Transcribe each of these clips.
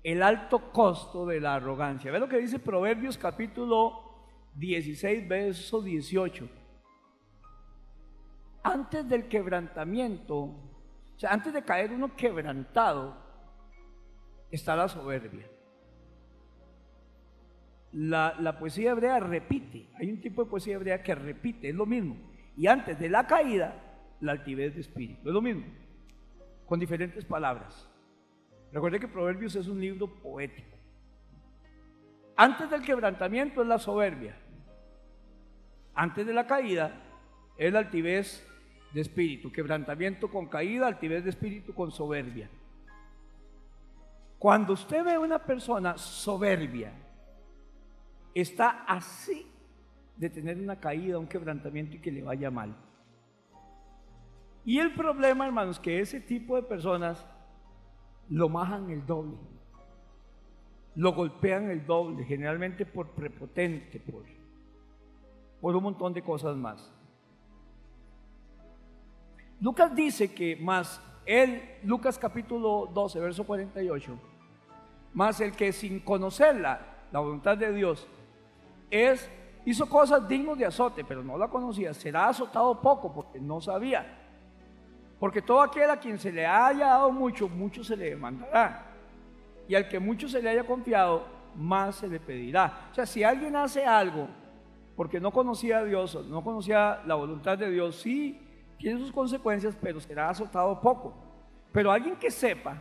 el alto costo de la arrogancia. Ve lo que dice Proverbios capítulo 16, verso 18. Antes del quebrantamiento, o sea, antes de caer uno quebrantado, está la soberbia. La poesía hebrea repite, hay un tipo de poesía hebrea que repite, es lo mismo. Y antes de la caída, la altivez de espíritu, es lo mismo, con diferentes palabras. Recuerde que Proverbios es un libro poético. Antes del quebrantamiento es la soberbia. Antes de la caída es la altivez de espíritu. Quebrantamiento con caída, altivez de espíritu con soberbia. Cuando usted ve a una persona soberbia, está así de tener una caída, un quebrantamiento y que le vaya mal. Y el problema, hermanos, que ese tipo de personas lo majan el doble, lo golpean el doble, generalmente por prepotente, por un montón de cosas más. Lucas dice que Lucas capítulo 12, verso 48, más el que sin conocer la voluntad de Dios hizo cosas dignas de azote, pero no la conocía, será azotado poco porque no sabía. Porque todo aquel a quien se le haya dado mucho, mucho se le demandará. Y al que mucho se le haya confiado, más se le pedirá. O sea, si alguien hace algo porque no conocía a Dios, no conocía la voluntad de Dios, sí tiene sus consecuencias, pero será azotado poco. Pero alguien que sepa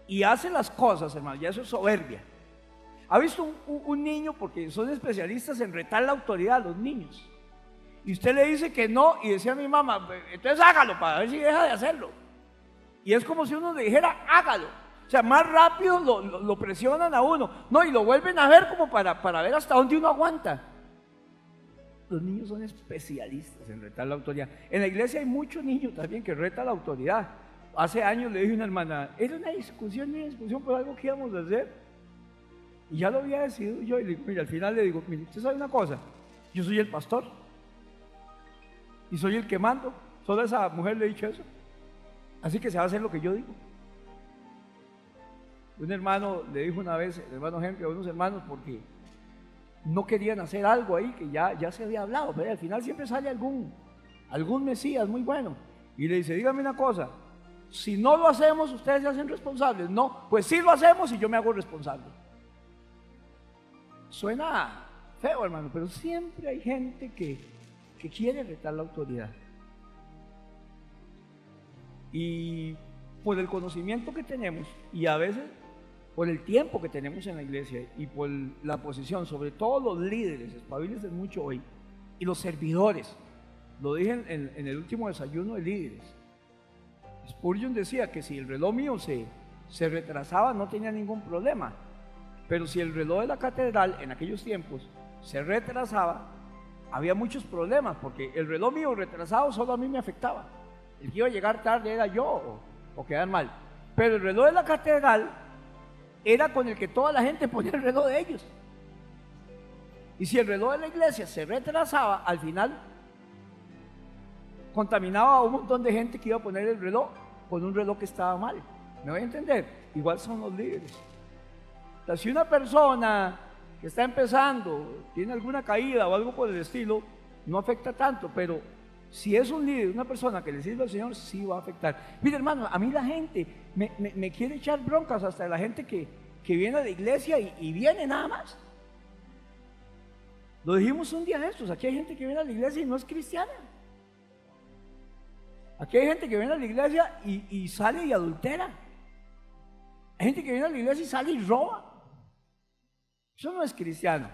y hace las cosas, hermano, ya eso es soberbia. ¿Ha visto un niño? Porque son especialistas en retar la autoridad a los niños. Y usted le dice que no, y decía a mi mamá, entonces hágalo para ver si deja de hacerlo. Y es como si uno le dijera, hágalo. O sea, más rápido lo presionan a uno. No, y lo vuelven a ver como para ver hasta dónde uno aguanta. Los niños son especialistas en retar la autoridad. En la iglesia hay muchos niños también que retan la autoridad. Hace años le dije a una hermana, era una discusión por algo que íbamos a hacer. Y ya lo había decidido yo. Y le digo, mira, al final le digo, mire, usted sabe una cosa, yo soy el pastor. Y soy el que mando. Solo a esa mujer le he dicho eso. Así que se va a hacer lo que yo digo. Un hermano le dijo una vez, el hermano Henry, a unos hermanos, porque no querían hacer algo ahí que ya se había hablado, pero al final siempre sale algún mesías muy bueno. Y le dice, dígame una cosa, si no lo hacemos, ustedes se hacen responsables. No, pues sí lo hacemos y yo me hago responsable. Suena feo, hermano, pero siempre hay gente que quiere retar la autoridad. Y por el conocimiento que tenemos, y a veces por el tiempo que tenemos en la iglesia, y por la posición, sobre todo los líderes, espabilense mucho hoy, y los servidores, lo dije en el último desayuno de líderes. Spurgeon decía que si el reloj mío se retrasaba no tenía ningún problema, pero si el reloj de la catedral en aquellos tiempos se retrasaba, había muchos problemas, porque el reloj mío retrasado solo a mí me afectaba. El que iba a llegar tarde era yo o quedar mal. Pero el reloj de la catedral era con el que toda la gente ponía el reloj de ellos. Y si el reloj de la iglesia se retrasaba, al final contaminaba a un montón de gente que iba a poner el reloj con un reloj que estaba mal. ¿Me voy a entender? Igual son los líderes. O sea, si una persona que está empezando tiene alguna caída o algo por el estilo, no afecta tanto, pero si es un líder, una persona que le sirve al Señor, sí va a afectar. Mire, hermano, a mí la gente me quiere echar broncas, hasta la gente que viene a la iglesia y viene nada más. Lo dijimos un día de estos, aquí hay gente que viene a la iglesia y no es cristiana. Aquí hay gente que viene a la iglesia y sale y adultera. Hay gente que viene a la iglesia y sale y roba. Eso no es cristiano.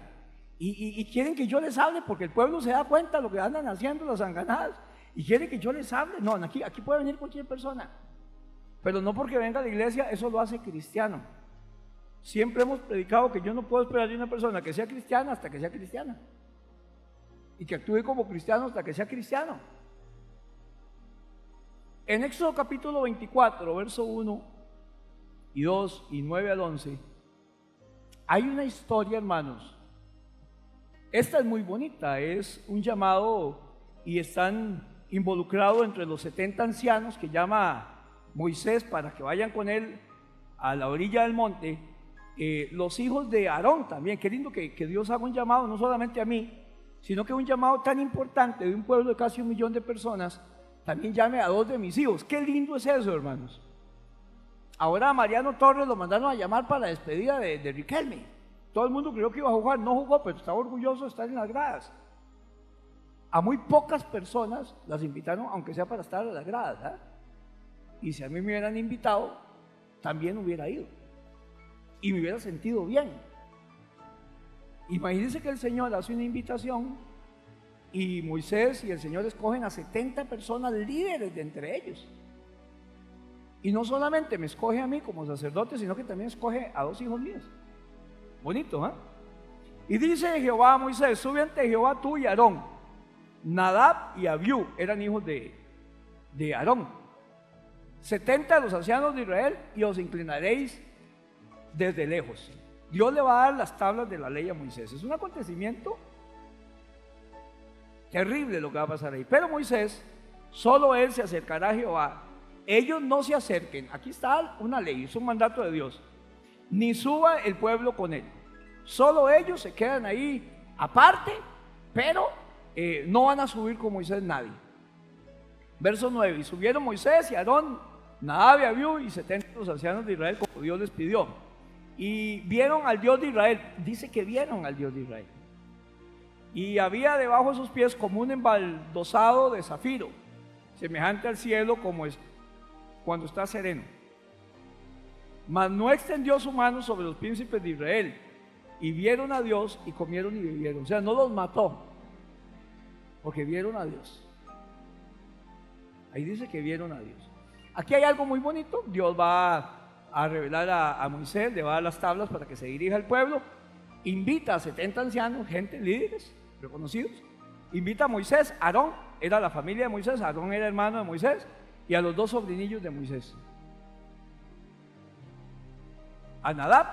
Y quieren que yo les hable porque el pueblo se da cuenta de lo que andan haciendo las sanganadas y quieren que yo les hable. No, aquí puede venir cualquier persona, pero no porque venga a la iglesia eso lo hace cristiano. Siempre hemos predicado que yo no puedo esperar de una persona que sea cristiana hasta que sea cristiana y que actúe como cristiano hasta que sea cristiano. En Éxodo capítulo 24, verso 1 y 2 y 9 al 11, hay una historia, hermanos. Esta es muy bonita, es un llamado y están involucrados entre los 70 ancianos que llama Moisés para que vayan con él a la orilla del monte, los hijos de Aarón también. Qué lindo que Dios haga un llamado, no solamente a mí, sino que un llamado tan importante de un pueblo de casi 1 millón de personas, también llame a 2 de mis hijos. Qué lindo es eso, hermanos. Ahora a Mariano Torres lo mandaron a llamar para la despedida de Riquelme. Todo el mundo creyó que iba a jugar, no jugó, pero estaba orgulloso de estar en las gradas. A muy pocas personas las invitaron, aunque sea para estar en las gradas, ¿eh? Y si a mí me hubieran invitado, también hubiera ido. Y me hubiera sentido bien. Imagínense que el Señor hace una invitación y Moisés y el Señor escogen a 70 personas líderes de entre ellos. Y no solamente me escoge a mí como sacerdote, sino que también escoge a 2 hijos míos. Bonito, ¿eh? Y dice Jehová a Moisés: sube ante Jehová tú y Aarón. Nadab y Abiú eran hijos de Aarón. 70 de los ancianos de Israel, y os inclinaréis desde lejos. Dios le va a dar las tablas de la ley a Moisés. Es un acontecimiento terrible lo que va a pasar ahí. Pero Moisés, solo él se acercará a Jehová. Ellos no se acerquen. Aquí está una ley, es un mandato de Dios. Ni suba el pueblo con él. Solo ellos se quedan ahí aparte, pero no van a subir con Moisés nadie. Verso 9: y subieron Moisés y Aarón, Nadab y Abiú y 70 de los ancianos de Israel, como Dios les pidió. Y vieron al Dios de Israel. Dice que vieron al Dios de Israel. Y había debajo de sus pies como un embaldosado de zafiro, semejante al cielo como es cuando está sereno. Mas no extendió su mano sobre los príncipes de Israel. Y vieron a Dios y comieron y bebieron. O sea, no los mató, porque vieron a Dios. Ahí dice que vieron a Dios. Aquí hay algo muy bonito. Dios va a revelar a Moisés, le va a dar las tablas para que se dirija al pueblo. Invita a 70 ancianos, gente, líderes reconocidos. Invita a Moisés. Aarón era la familia de Moisés. Aarón era hermano de Moisés. Y a los 2 sobrinillos de Moisés, a Nadab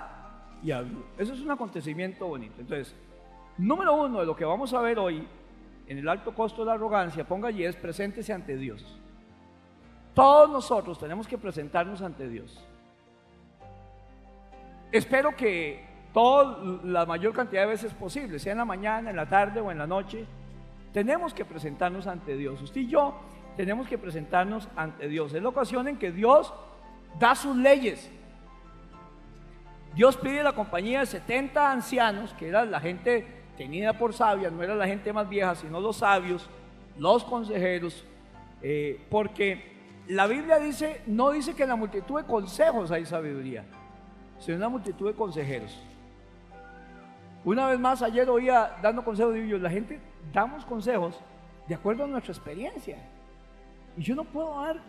y a Abiú. Eso es un acontecimiento bonito. Entonces, número 1 de lo que vamos a ver hoy en el alto costo de la arrogancia, ponga allí, es: preséntese ante Dios. Todos nosotros tenemos que presentarnos ante Dios. Espero que la mayor cantidad de veces posible, sea en la mañana, en la tarde o en la noche, tenemos que presentarnos ante Dios. Usted y yo tenemos que presentarnos ante Dios. Es la ocasión en que Dios da sus leyes. Dios pide la compañía de 70 ancianos, que era la gente tenida por sabia, no era la gente más vieja, sino los sabios, los consejeros, porque la Biblia dice, no dice que en la multitud de consejos hay sabiduría, sino en la multitud de consejeros. Una vez más, ayer oía dando consejos de Dios, la gente damos consejos de acuerdo a nuestra experiencia. Y yo no puedo dar,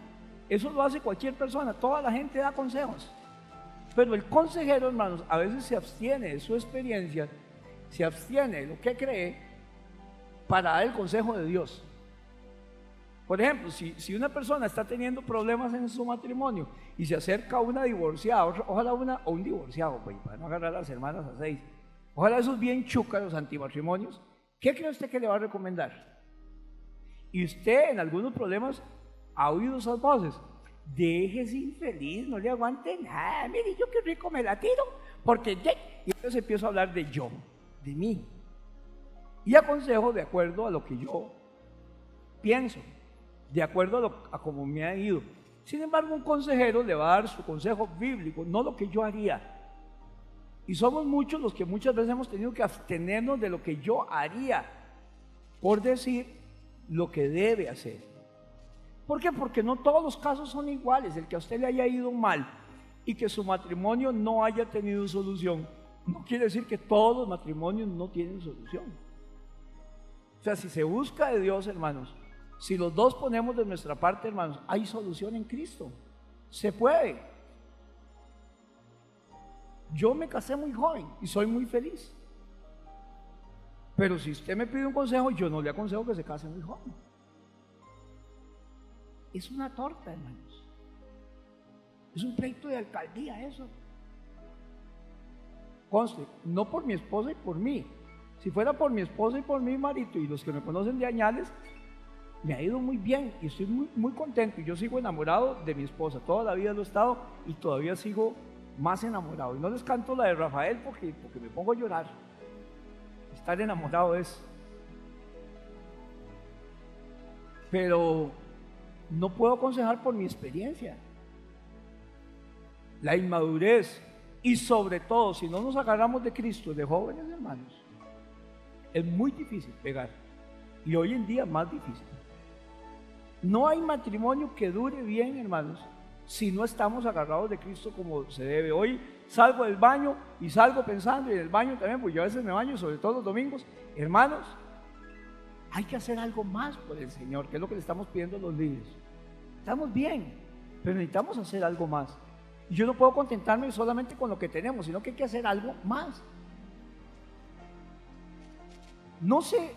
eso lo hace cualquier persona, toda la gente da consejos. Pero el consejero, hermanos, a veces se abstiene de su experiencia, se abstiene de lo que cree para dar el consejo de Dios. Por ejemplo, si una persona está teniendo problemas en su matrimonio y se acerca a una divorciada, ojalá o un divorciado, pues, para no agarrar a las hermanas a 6, ojalá esos bien chúcaros antimatrimonios, ¿qué cree usted que le va a recomendar? Y usted en algunos problemas ha oído esas voces: déjese infeliz, no le aguante nada, mire, yo qué rico me la tiro, porque y entonces empiezo a hablar de yo, de mí, y aconsejo de acuerdo a lo que yo pienso, de acuerdo a cómo me ha ido. Sin embargo, un consejero le va a dar su consejo bíblico, no lo que yo haría. Y somos muchos los que muchas veces hemos tenido que abstenernos de lo que yo haría por decir lo que debe hacer. ¿Por qué? Porque no todos los casos son iguales. El que a usted le haya ido mal y que su matrimonio no haya tenido solución, no quiere decir que todos los matrimonios no tienen solución. O sea, si se busca de Dios, hermanos, si los dos ponemos de nuestra parte, hermanos, hay solución en Cristo. Se puede. Yo me casé muy joven y soy muy feliz. Pero si usted me pide un consejo, yo no le aconsejo que se case muy joven. Es una torta, hermanos. Es un pleito de alcaldía eso. Conste, no por mi esposa y por mí. Si fuera por mi esposa y por mi marido y los que me conocen de añales, me ha ido muy bien y estoy muy, muy contento. Y yo sigo enamorado de mi esposa. Toda la vida lo he estado y todavía sigo más enamorado. Y no les canto la de Rafael porque me pongo a llorar. Estar enamorado es. Pero no puedo aconsejar por mi experiencia. La inmadurez y sobre todo si no nos agarramos de Cristo, de jóvenes hermanos, es muy difícil pegar. Y hoy en día más difícil. No hay matrimonio que dure bien, hermanos, si no estamos agarrados de Cristo como se debe. Hoy salgo del baño y salgo pensando, y en el baño también, porque yo a veces me baño, sobre todo los domingos. Hermanos, hay que hacer algo más por el Señor, que es lo que le estamos pidiendo a los líderes. Estamos bien, pero necesitamos hacer algo más. Y yo no puedo contentarme solamente con lo que tenemos, sino que hay que hacer algo más. No se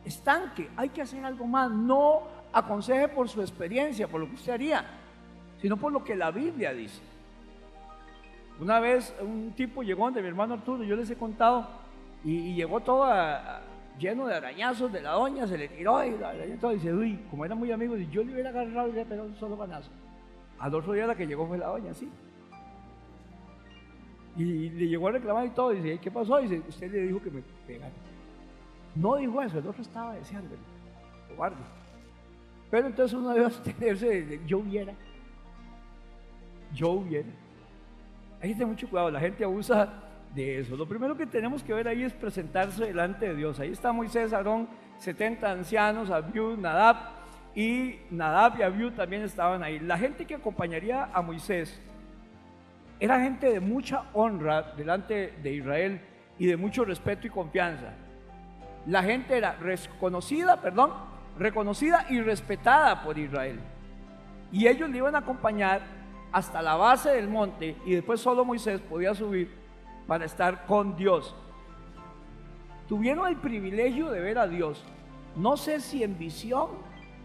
estanque, hay que hacer algo más. No aconseje por su experiencia, por lo que usted haría, sino por lo que la Biblia dice. Una vez un tipo llegó donde mi hermano Arturo, yo les he contado, y llegó todo lleno de arañazos de la doña, se le tiró y la araña todo, y dice, uy, como eran muy amigos, y yo le hubiera agarrado y le hubiera pegado un solo banazo. Al otro día la que llegó fue la doña, sí. Y le llegó a reclamar y todo, y dice, ¿qué pasó? Y dice, usted le dijo que me pegara. No dijo eso, el otro estaba deseando, cobarde. Pero entonces uno debe abstenerse de yo hubiera. Hay que tener mucho cuidado, la gente abusa de eso. Lo primero que tenemos que ver ahí es presentarse delante de Dios. Ahí está Moisés, Aarón, 70 ancianos, Abiú, Nadab, y Nadab y Abiú también estaban ahí. La gente que acompañaría a Moisés era gente de mucha honra delante de Israel y de mucho respeto y confianza. La gente era reconocida y respetada por Israel. Y ellos le iban a acompañar hasta la base del monte, y después solo Moisés podía subir para estar con Dios. Tuvieron el privilegio de ver a Dios. No sé si en visión,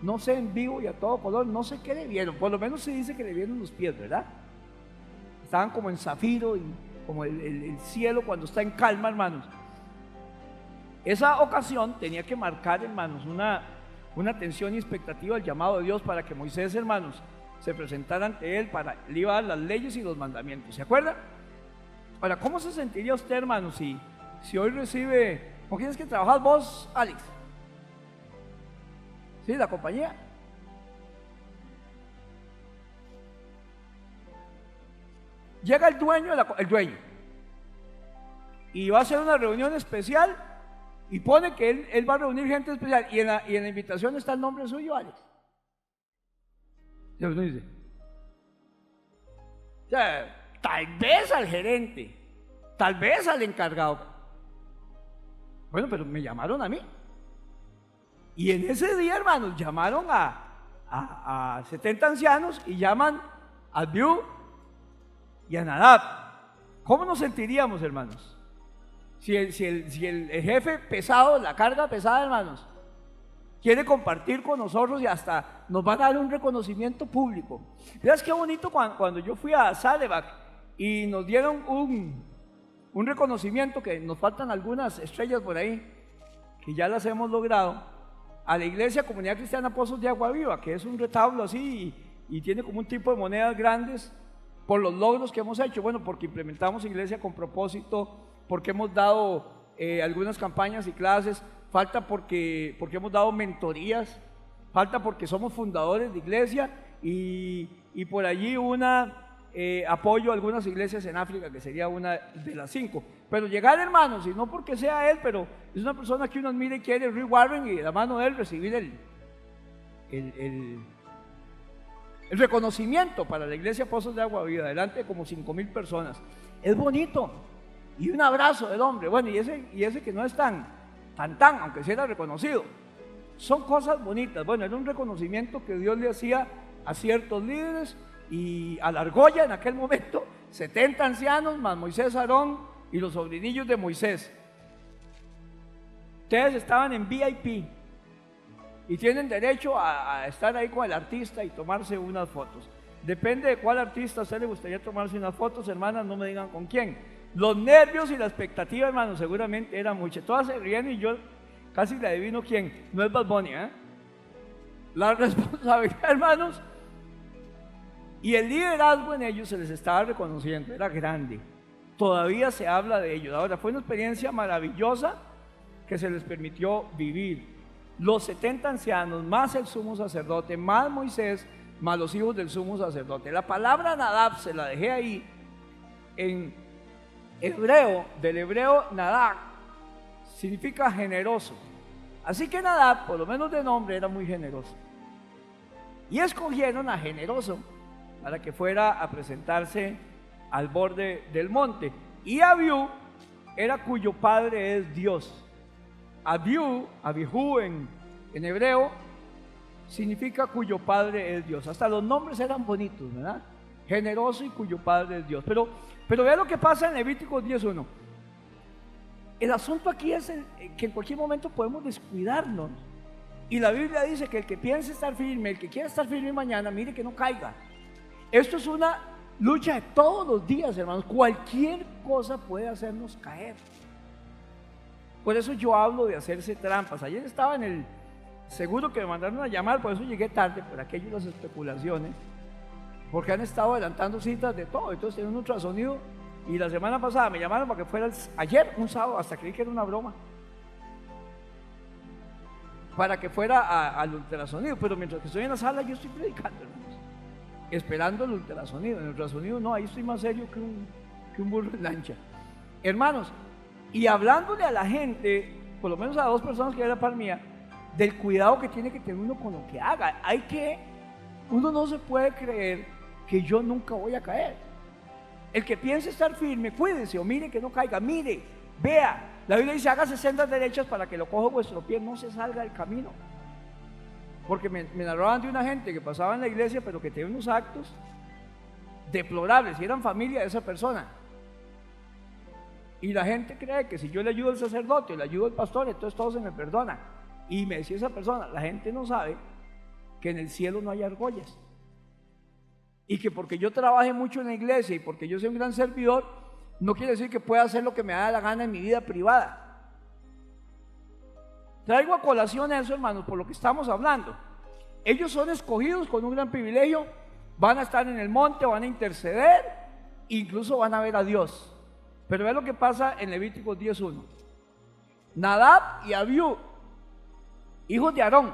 no sé en vivo y a todo color, no sé qué le vieron. Por lo menos se dice que le vieron los pies, ¿verdad? Estaban como en zafiro y como el cielo cuando está en calma, hermanos. Esa ocasión tenía que marcar, hermanos, una atención y expectativa al llamado de Dios para que Moisés, hermanos, se presentara ante él para le iba a dar las leyes y los mandamientos. ¿Se acuerdan? Ahora, ¿cómo se sentiría usted, hermano, si hoy recibe, ¿con quién es que trabajas vos, Alex? ¿Sí, la compañía? Llega el dueño, y va a hacer una reunión especial y pone que él va a reunir gente especial, y en la invitación está el nombre suyo, Alex. ¿Ya usted dice? O sea, tal vez al gerente, tal vez al encargado. Bueno, pero me llamaron a mí. Y en ese día, hermanos, llamaron a 70 ancianos y llaman a Abiú y a Nadab. ¿Cómo nos sentiríamos, hermanos? Si el jefe pesado, la carga pesada, hermanos, quiere compartir con nosotros y hasta nos va a dar un reconocimiento público. ¿Sabes qué bonito cuando yo fui a Saddleback y nos dieron un reconocimiento, que nos faltan algunas estrellas por ahí, que ya las hemos logrado, a la Iglesia Comunidad Cristiana Pozos de Agua Viva, que es un retablo así y tiene como un tipo de monedas grandes por los logros que hemos hecho? Bueno, porque implementamos iglesia con propósito, porque hemos dado algunas campañas y clases, falta porque hemos dado mentorías, falta porque somos fundadores de iglesia y por allí apoyo a algunas iglesias en África, que sería una de las 5. Pero llegar, hermanos, y no porque sea él, pero es una persona que uno admira y quiere, Rick Warren, y de la mano de él recibir el reconocimiento para la iglesia Pozos de Agua Viva, delante de como 5,000 personas. Es bonito. Y un abrazo del hombre. Bueno, y ese que no es tan, aunque sea reconocido. Son cosas bonitas. Bueno, era un reconocimiento que Dios le hacía a ciertos líderes, y a la argolla en aquel momento, 70 ancianos, más Moisés, Aarón y los sobrinillos de Moisés. Ustedes estaban en VIP y tienen derecho a estar ahí con el artista y tomarse unas fotos. Depende de cuál artista a usted le gustaría tomarse unas fotos, hermanas, no me digan con quién. Los nervios y la expectativa, hermanos, seguramente eran muchas. Todas se ríen y yo casi le adivino quién. No es Bad Bunny, ¿eh? La responsabilidad, hermanos, Y el liderazgo en ellos se les estaba reconociendo, era grande. Todavía se habla de ellos. Ahora, fue una experiencia maravillosa que se les permitió vivir. Los 70 ancianos, más el sumo sacerdote, más Moisés, más los hijos del sumo sacerdote. La palabra Nadab se la dejé ahí en hebreo, del hebreo Nadab, significa generoso. Así que Nadab, por lo menos de nombre, era muy generoso. Y escogieron a generoso para que fuera a presentarse al borde del monte. Y Abiú era cuyo padre es Dios. Abihu en hebreo significa cuyo padre es Dios. Hasta los nombres eran bonitos, ¿verdad? Generoso y cuyo padre es Dios. Pero vea lo que pasa en Levítico 10:1. El asunto aquí es que en cualquier momento podemos descuidarnos. Y la Biblia dice que el que piense estar firme, el que quiera estar firme mañana, mire que no caiga. Esto es una lucha de todos los días, hermanos. Cualquier cosa puede hacernos caer. Por eso yo hablo de hacerse trampas. Ayer estaba en el seguro que me mandaron a llamar, por eso llegué tarde, por aquello las especulaciones, porque han estado adelantando citas de todo. Entonces tienen un ultrasonido y la semana pasada me llamaron para que fuera ayer, un sábado, hasta creí que era una broma, para que fuera al ultrasonido. Pero mientras que estoy en la sala yo estoy predicando, hermanos, esperando el ultrasonido. En el ultrasonido no, ahí estoy más serio que un burro en lancha, hermanos. Y hablándole a la gente, por lo menos a 2 personas que era par mía, del cuidado que tiene que tener uno con lo que haga. Uno no se puede creer que yo nunca voy a caer. El que piense estar firme, cuídense o mire que no caiga, mire, vea. La Biblia dice, hágase sendas derechas para que lo coja vuestro pie, no se salga del camino. Porque me narraban de una gente que pasaba en la iglesia, pero que tenía unos actos deplorables y eran familia de esa persona. Y la gente cree que si yo le ayudo al sacerdote o le ayudo al pastor, entonces todo se me perdona. Y me decía esa persona, la gente no sabe que en el cielo no hay argollas. Y que porque yo trabaje mucho en la iglesia y porque yo soy un gran servidor, no quiere decir que pueda hacer lo que me da la gana en mi vida privada. Traigo a colación eso, hermanos, por lo que estamos hablando. Ellos son escogidos con un gran privilegio, van a estar en el monte, van a interceder, incluso van a ver a Dios. Pero ve lo que pasa en Levítico 10:1. Nadab y Abiú, hijos de Aarón,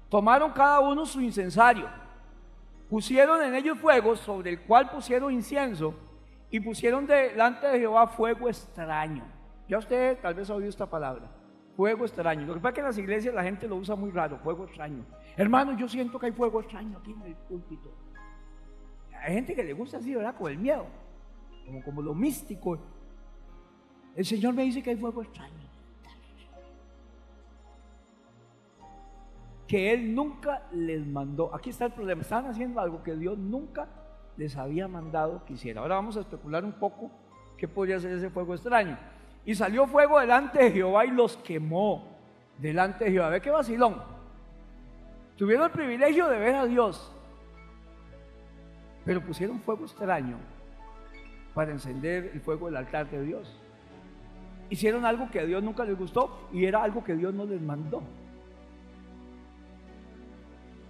tomaron cada uno su incensario, pusieron en ellos fuego sobre el cual pusieron incienso y pusieron delante de Jehová fuego extraño. Ya usted tal vez ha oído esta palabra, fuego extraño. Lo que pasa es que en las iglesias la gente lo usa muy raro, fuego extraño. Hermano, yo siento que hay fuego extraño aquí en el púlpito. Hay gente que le gusta así, ¿verdad? Con el miedo, como lo místico. El Señor me dice que hay fuego extraño, que Él nunca les mandó. Aquí está el problema, estaban haciendo algo que Dios nunca les había mandado que hiciera. Ahora vamos a especular un poco qué podría ser ese fuego extraño. Y salió fuego delante de Jehová y los quemó delante de Jehová. Ve qué vacilón. Tuvieron el privilegio de ver a Dios, pero pusieron fuego extraño para encender el fuego del altar de Dios. Hicieron algo que a Dios nunca les gustó y era algo que Dios no les mandó.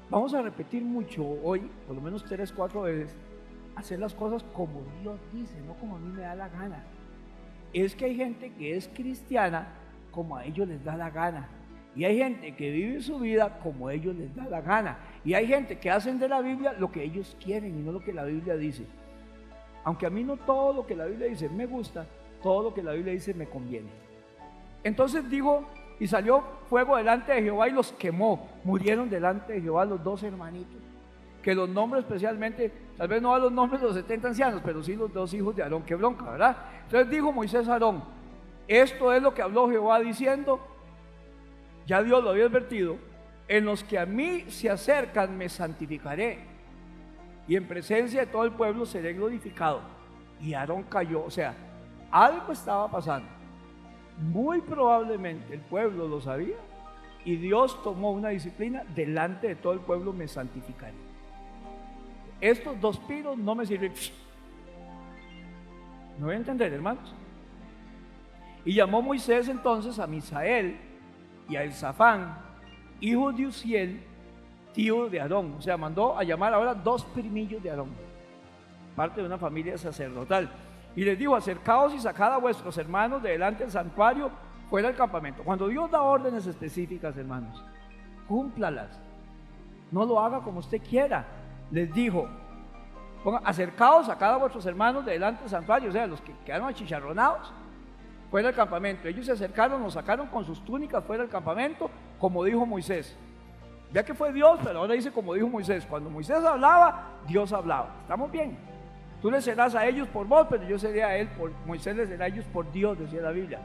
Vamos a repetir mucho hoy, por lo menos 3, 4 veces, hacer las cosas como Dios dice, no como a mí me da la gana. Es que hay gente que es cristiana como a ellos les da la gana, y hay gente que vive su vida como a ellos les da la gana, y hay gente que hacen de la Biblia lo que ellos quieren y no lo que la Biblia dice. Aunque a mí no todo lo que la Biblia dice me gusta, todo lo que la Biblia dice me conviene. Entonces digo, y salió fuego delante de Jehová y los quemó. Murieron delante de Jehová los 2 hermanitos, que los nombres especialmente, tal vez no a los nombres de los 70 ancianos, pero sí los 2 hijos de Aarón. Qué bronca, ¿verdad? Entonces dijo Moisés a Aarón, esto es lo que habló Jehová diciendo, ya Dios lo había advertido, en los que a mí se acercan me santificaré, y en presencia de todo el pueblo seré glorificado. Y Aarón cayó, o sea, algo estaba pasando. Muy probablemente el pueblo lo sabía y Dios tomó una disciplina, delante de todo el pueblo me santificaré. Estos 2 piros no me sirven. ¿No voy a entender, hermanos? Y llamó Moisés entonces a Misael y a Elzafán, hijos de Uziel, tío de Aarón. O sea, mandó a llamar ahora 2 primillos de Aarón, parte de una familia sacerdotal. Y les dijo: acercaos y sacad a vuestros hermanos de delante del santuario, fuera del campamento. Cuando Dios da órdenes específicas, hermanos, cúmplalas. No lo haga como usted quiera. Les dijo: acercaos, sacad a vuestros hermanos de delante del santuario. O sea, los que quedaron achicharronados, fuera del campamento. Ellos se acercaron, los sacaron con sus túnicas fuera del campamento, como dijo Moisés. Ya que fue Dios, pero ahora dice como dijo Moisés. Cuando Moisés hablaba, Dios hablaba. ¿Estamos bien? Tú les serás a ellos por vos, pero yo seré a él por Moisés, les será a ellos por Dios, decía la Biblia.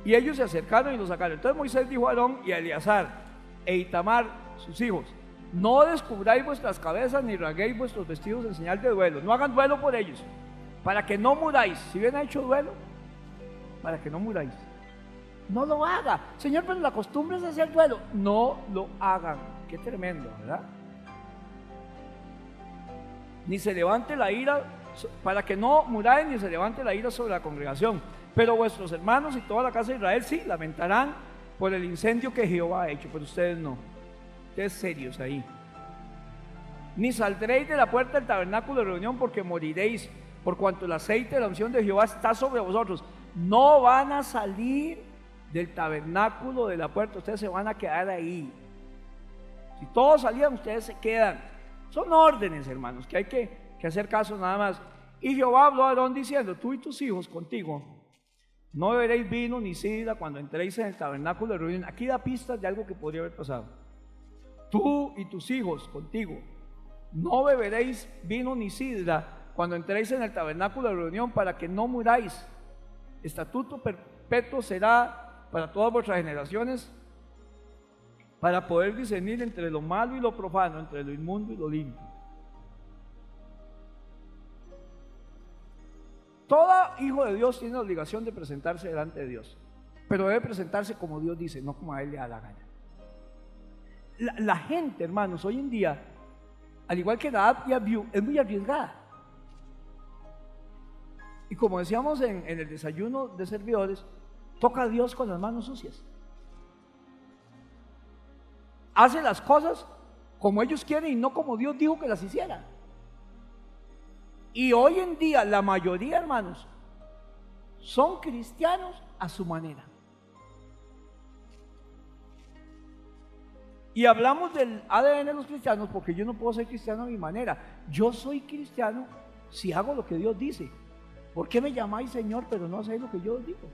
Y ellos se acercaron y los sacaron. Entonces Moisés dijo a Aarón y a Eleazar e Itamar, sus hijos: no descubráis vuestras cabezas ni rasguéis vuestros vestidos en señal de duelo. No hagan duelo por ellos, para que no muráis. Si bien ha hecho duelo, para que no muráis. No lo haga. Señor, pero la costumbre es hacer duelo. No lo hagan. Qué tremendo, ¿verdad? Ni se levante la ira, para que no muráis, ni se levante la ira sobre la congregación. Pero vuestros hermanos y toda la casa de Israel sí lamentarán por el incendio que Jehová ha hecho, pero ustedes no. Ustedes serios ahí. Ni saldréis de la puerta del tabernáculo de reunión, porque moriréis, por cuanto el aceite de la unción de Jehová está sobre vosotros. No van a salir del tabernáculo de la puerta, ustedes se van a quedar ahí. Si todos salían, ustedes se quedan. Son órdenes, hermanos, que hay que hacer caso nada más. Y Jehová habló a Aarón diciendo: tú y tus hijos contigo no beberéis vino ni sidra cuando entréis en el tabernáculo de reunión. Aquí da pistas de algo que podría haber pasado. Tú y tus hijos contigo no beberéis vino ni sidra cuando entréis en el tabernáculo de reunión, para que no muráis. Estatuto perpetuo será para todas vuestras generaciones, para poder discernir entre lo malo y lo profano, entre lo inmundo y lo limpio. Todo hijo de Dios tiene la obligación de presentarse delante de Dios, pero debe presentarse como Dios dice, no como a él le da la gana. La gente, hermanos, hoy en día, al igual que Nadab y Abiú, es muy arriesgada. Y como decíamos en el desayuno de servidores, toca a Dios con las manos sucias. Hace las cosas como ellos quieren y no como Dios dijo que las hiciera. Y hoy en día la mayoría, hermanos, son cristianos a su manera. Y hablamos del ADN de los cristianos porque yo no puedo ser cristiano a mi manera. Yo soy cristiano si hago lo que Dios dice. ¿Por qué me llamáis Señor pero no hacéis lo que yo os digo?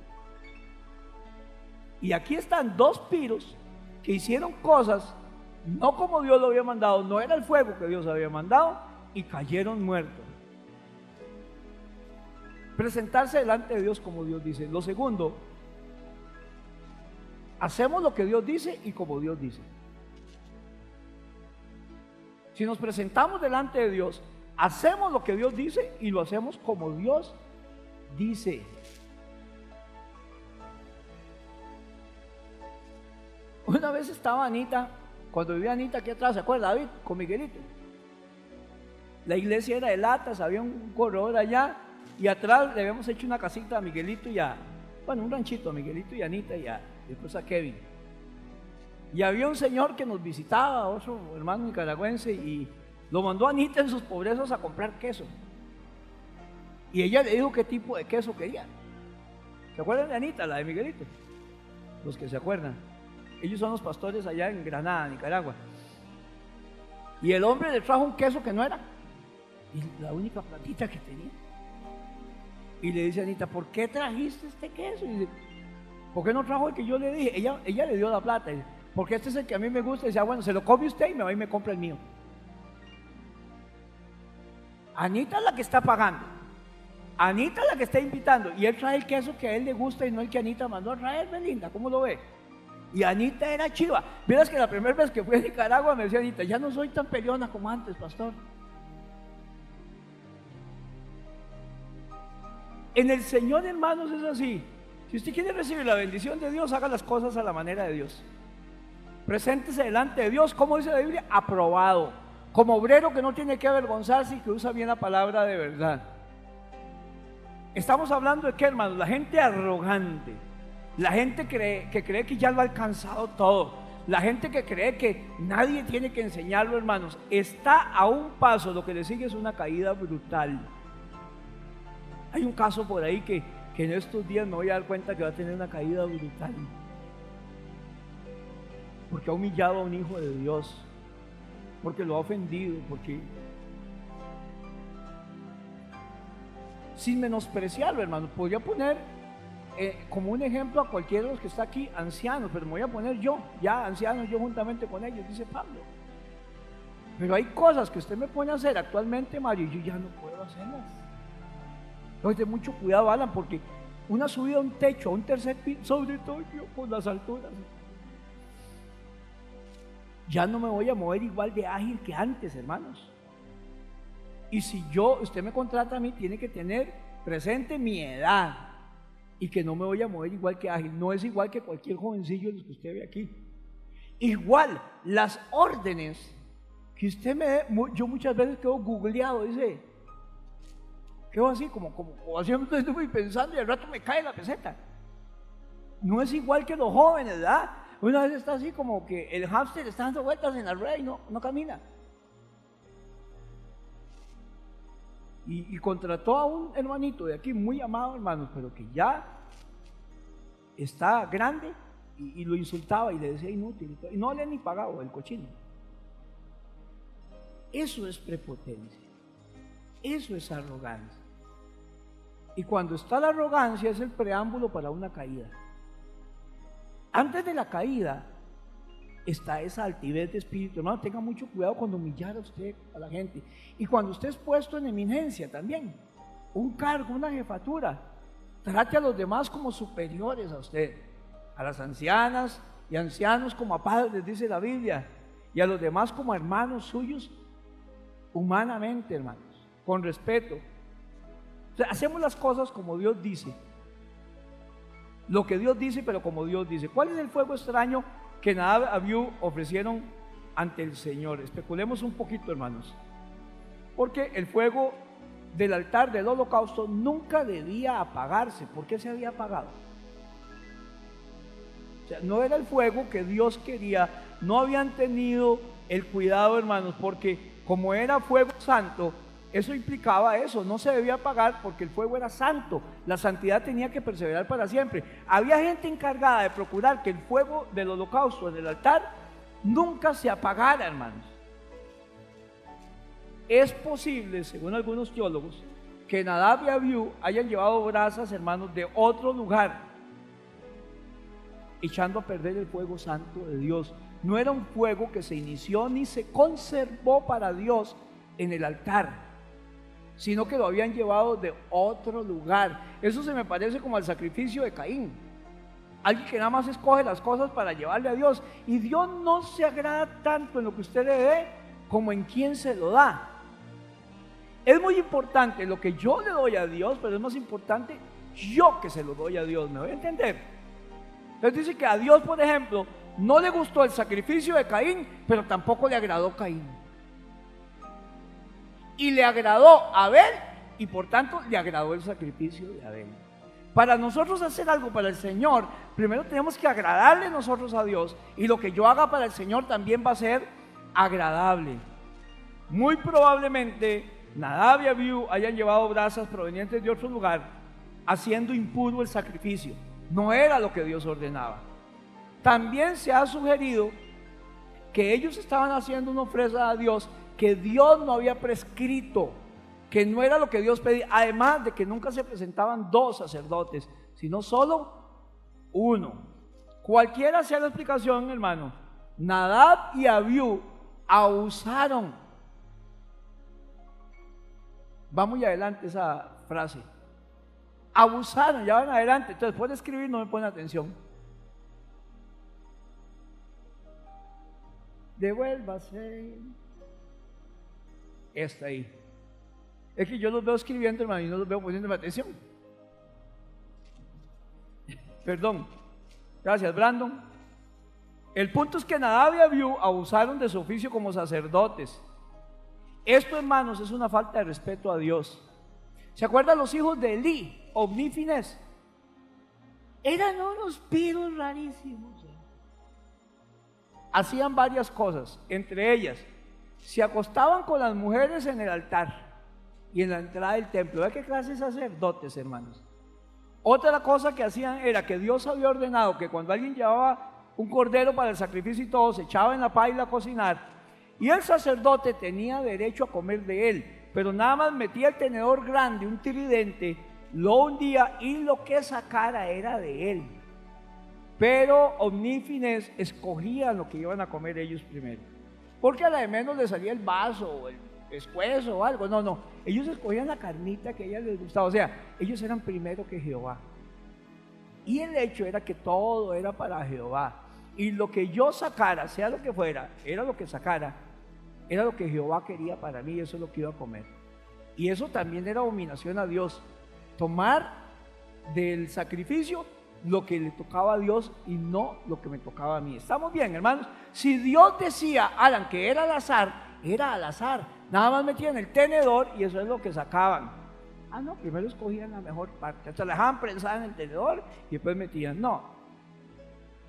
Y aquí están 2 piros que hicieron cosas no como Dios lo había mandado, no era el fuego que Dios había mandado, y cayeron muertos. Presentarse delante de Dios como Dios dice. Lo segundo, hacemos lo que Dios dice y como Dios dice. Si nos presentamos delante de Dios, hacemos lo que Dios dice y lo hacemos como Dios dice. Una vez estaba Anita, cuando vivía Anita aquí atrás, ¿se acuerda David? Con Miguelito. La iglesia era de latas, había un corredor allá, y atrás le habíamos hecho una casita a Miguelito y un ranchito a Miguelito y a Anita y después a Kevin. Y había un señor que nos visitaba, otro hermano nicaragüense, y lo mandó a Anita en sus pobrezas a comprar queso. Y ella le dijo qué tipo de queso quería. ¿Se acuerdan de Anita, la de Miguelito? Los que se acuerdan. Ellos son los pastores allá en Granada, Nicaragua. Y el hombre le trajo un queso que no era, y la única platita que tenía. Y le dice a Anita: ¿por qué trajiste este queso? Y dice: ¿por qué no trajo el que yo le dije? Ella le dio la plata. Y dice: porque este es el que a mí me gusta. Y dice: bueno, se lo come usted y me va y me compra el mío. Anita es la que está pagando, Anita es la que está invitando, y él trae el queso que a él le gusta y no el que Anita mandó a traer. Belinda, ¿cómo lo ve? Y Anita era chiva. Vieras que la primera vez que fui a Nicaragua me decía Anita: ya no soy tan peleona como antes, pastor. En el Señor, hermanos, es así. Si usted quiere recibir la bendición de Dios, haga las cosas a la manera de Dios. Preséntese delante de Dios, como dice la Biblia, aprobado, como obrero que no tiene que avergonzarse y que usa bien la palabra de verdad. Estamos hablando de qué, hermanos: la gente arrogante, la gente que cree que ya lo ha alcanzado todo, La gente que cree que nadie tiene que enseñarlo, hermanos, está a un paso, lo que le sigue es una caída brutal. Hay un caso por ahí que en estos días me voy a dar cuenta que va a tener una caída brutal, porque ha humillado a un hijo de Dios, porque lo ha ofendido, porque sin menospreciarlo, hermano, podría poner como un ejemplo a cualquiera de los que está aquí, ancianos, pero me voy a poner yo, ya ancianos, yo juntamente con ellos, dice Pablo. Pero hay cosas que usted me pone a hacer actualmente, Mario, y yo ya no puedo hacerlas. Entonces, ten mucho cuidado, Alan, porque una subida a un techo, a un tercer piso, sobre todo yo por las alturas, ya no me voy a mover igual de ágil que antes, hermanos. Y si usted me contrata a mí, tiene que tener presente mi edad y que no me voy a mover igual que ágil. No es igual que cualquier jovencillo de los que usted ve aquí. Igual, las órdenes que usted me dé, yo muchas veces quedo googleado, dice, quedo así como haciendo esto y pensando, y al rato me cae la peseta. No es igual que los jóvenes, ¿verdad? Una vez está así como que el hámster está dando vueltas en la rueda y no camina. Y contrató a un hermanito de aquí, muy amado, hermanos, pero que ya está grande, y lo insultaba y le decía inútil, y no le han ni pagado el cochino. Eso es prepotencia, eso es arrogancia. Y cuando está la arrogancia es el preámbulo para una caída. Antes de la caída está esa altivez de espíritu. Hermano, tenga mucho cuidado cuando humillar a usted, a la gente. Y cuando usted es puesto en eminencia también, un cargo, una jefatura, trate a los demás como superiores a usted, a las ancianas y ancianos como a padres, dice la Biblia, y a los demás como a hermanos suyos, humanamente, hermanos, con respeto. O sea, hacemos las cosas como Dios dice, lo que Dios dice, pero como Dios dice. ¿Cuál es el fuego extraño que Nadab y Abiú ofrecieron ante el Señor? Especulemos un poquito, hermanos, porque el fuego del altar del holocausto nunca debía apagarse. ¿Por qué se había apagado? O sea, no era el fuego que Dios quería, no habían tenido el cuidado, hermanos, porque como era fuego santo, eso implicaba eso, no se debía apagar porque el fuego era santo, la santidad tenía que perseverar para siempre. Había gente encargada de procurar que el fuego del holocausto, del altar, nunca se apagara, hermanos. Es posible, según algunos teólogos, que Nadab y Abiú hayan llevado brasas, hermanos, de otro lugar, echando a perder el fuego santo de Dios. No era un fuego que se inició ni se conservó para Dios en el altar, sino que lo habían llevado de otro lugar. Eso se me parece como al sacrificio de Caín, alguien que nada más escoge las cosas para llevarle a Dios, y Dios no se agrada tanto en lo que usted le dé como en quien se lo da. Es muy importante lo que yo le doy a Dios, pero es más importante yo que se lo doy a Dios. ¿Me voy a entender? Entonces dice que a Dios, por ejemplo, no le gustó el sacrificio de Caín, pero tampoco le agradó Caín. Y le agradó a Abel, y por tanto le agradó el sacrificio de Abel. Para nosotros hacer algo para el Señor, primero tenemos que agradarle nosotros a Dios, y lo que yo haga para el Señor también va a ser agradable. Muy probablemente Nadab y Abiú hayan llevado brasas provenientes de otro lugar, haciendo impuro el sacrificio. No era lo que Dios ordenaba. También se ha sugerido que ellos estaban haciendo una ofrenda a Dios que Dios no había prescrito, que no era lo que Dios pedía, además de que nunca se presentaban dos sacerdotes, sino solo uno. Cualquiera sea la explicación, hermano, Nadab y Abiú abusaron. Va muy adelante esa frase. Abusaron, ya van adelante. Entonces, después de escribir no me ponen atención. Devuélvase. Está ahí. Es que yo los veo escribiendo, hermano, y no los veo poniéndome atención. Perdón. Gracias, Brandon. El punto es que Nadab y Abiú abusaron de su oficio como sacerdotes. Esto, hermanos, es una falta de respeto a Dios. ¿Se acuerdan los hijos de Elí, Ofni y Finés? Eran unos piros rarísimos. hacían varias cosas, entre ellas, se acostaban con las mujeres en el altar y en la entrada del templo. ¿Ve qué clase de sacerdotes, hermanos? Otra cosa que hacían era que Dios había ordenado que cuando alguien llevaba un cordero para el sacrificio y todo, se echaba en la paila a cocinar, y el sacerdote tenía derecho a comer de él, pero nada más metía el tenedor grande, un tridente, lo hundía y lo que sacara era de él. Pero Ofní y Finés escogían lo que iban a comer ellos primero, porque a la de menos le salía el vaso o el pescuezo o algo. No, ellos escogían la carnita que a ellos les gustaba. O sea, ellos eran primero que Jehová, y el hecho era que todo era para Jehová, y lo que yo sacara, sea lo que fuera, era lo que sacara, era lo que Jehová quería para mí, eso es lo que iba a comer. Y eso también era abominación a Dios, tomar del sacrificio lo que le tocaba a Dios y no lo que me tocaba a mí. ¿Estamos bien, hermanos? Si Dios decía, Alan, que era al azar, era al azar. Nada más metían el tenedor y eso es lo que sacaban. No, primero escogían la mejor parte, hasta la dejaban prensada en el tenedor y después metían. No.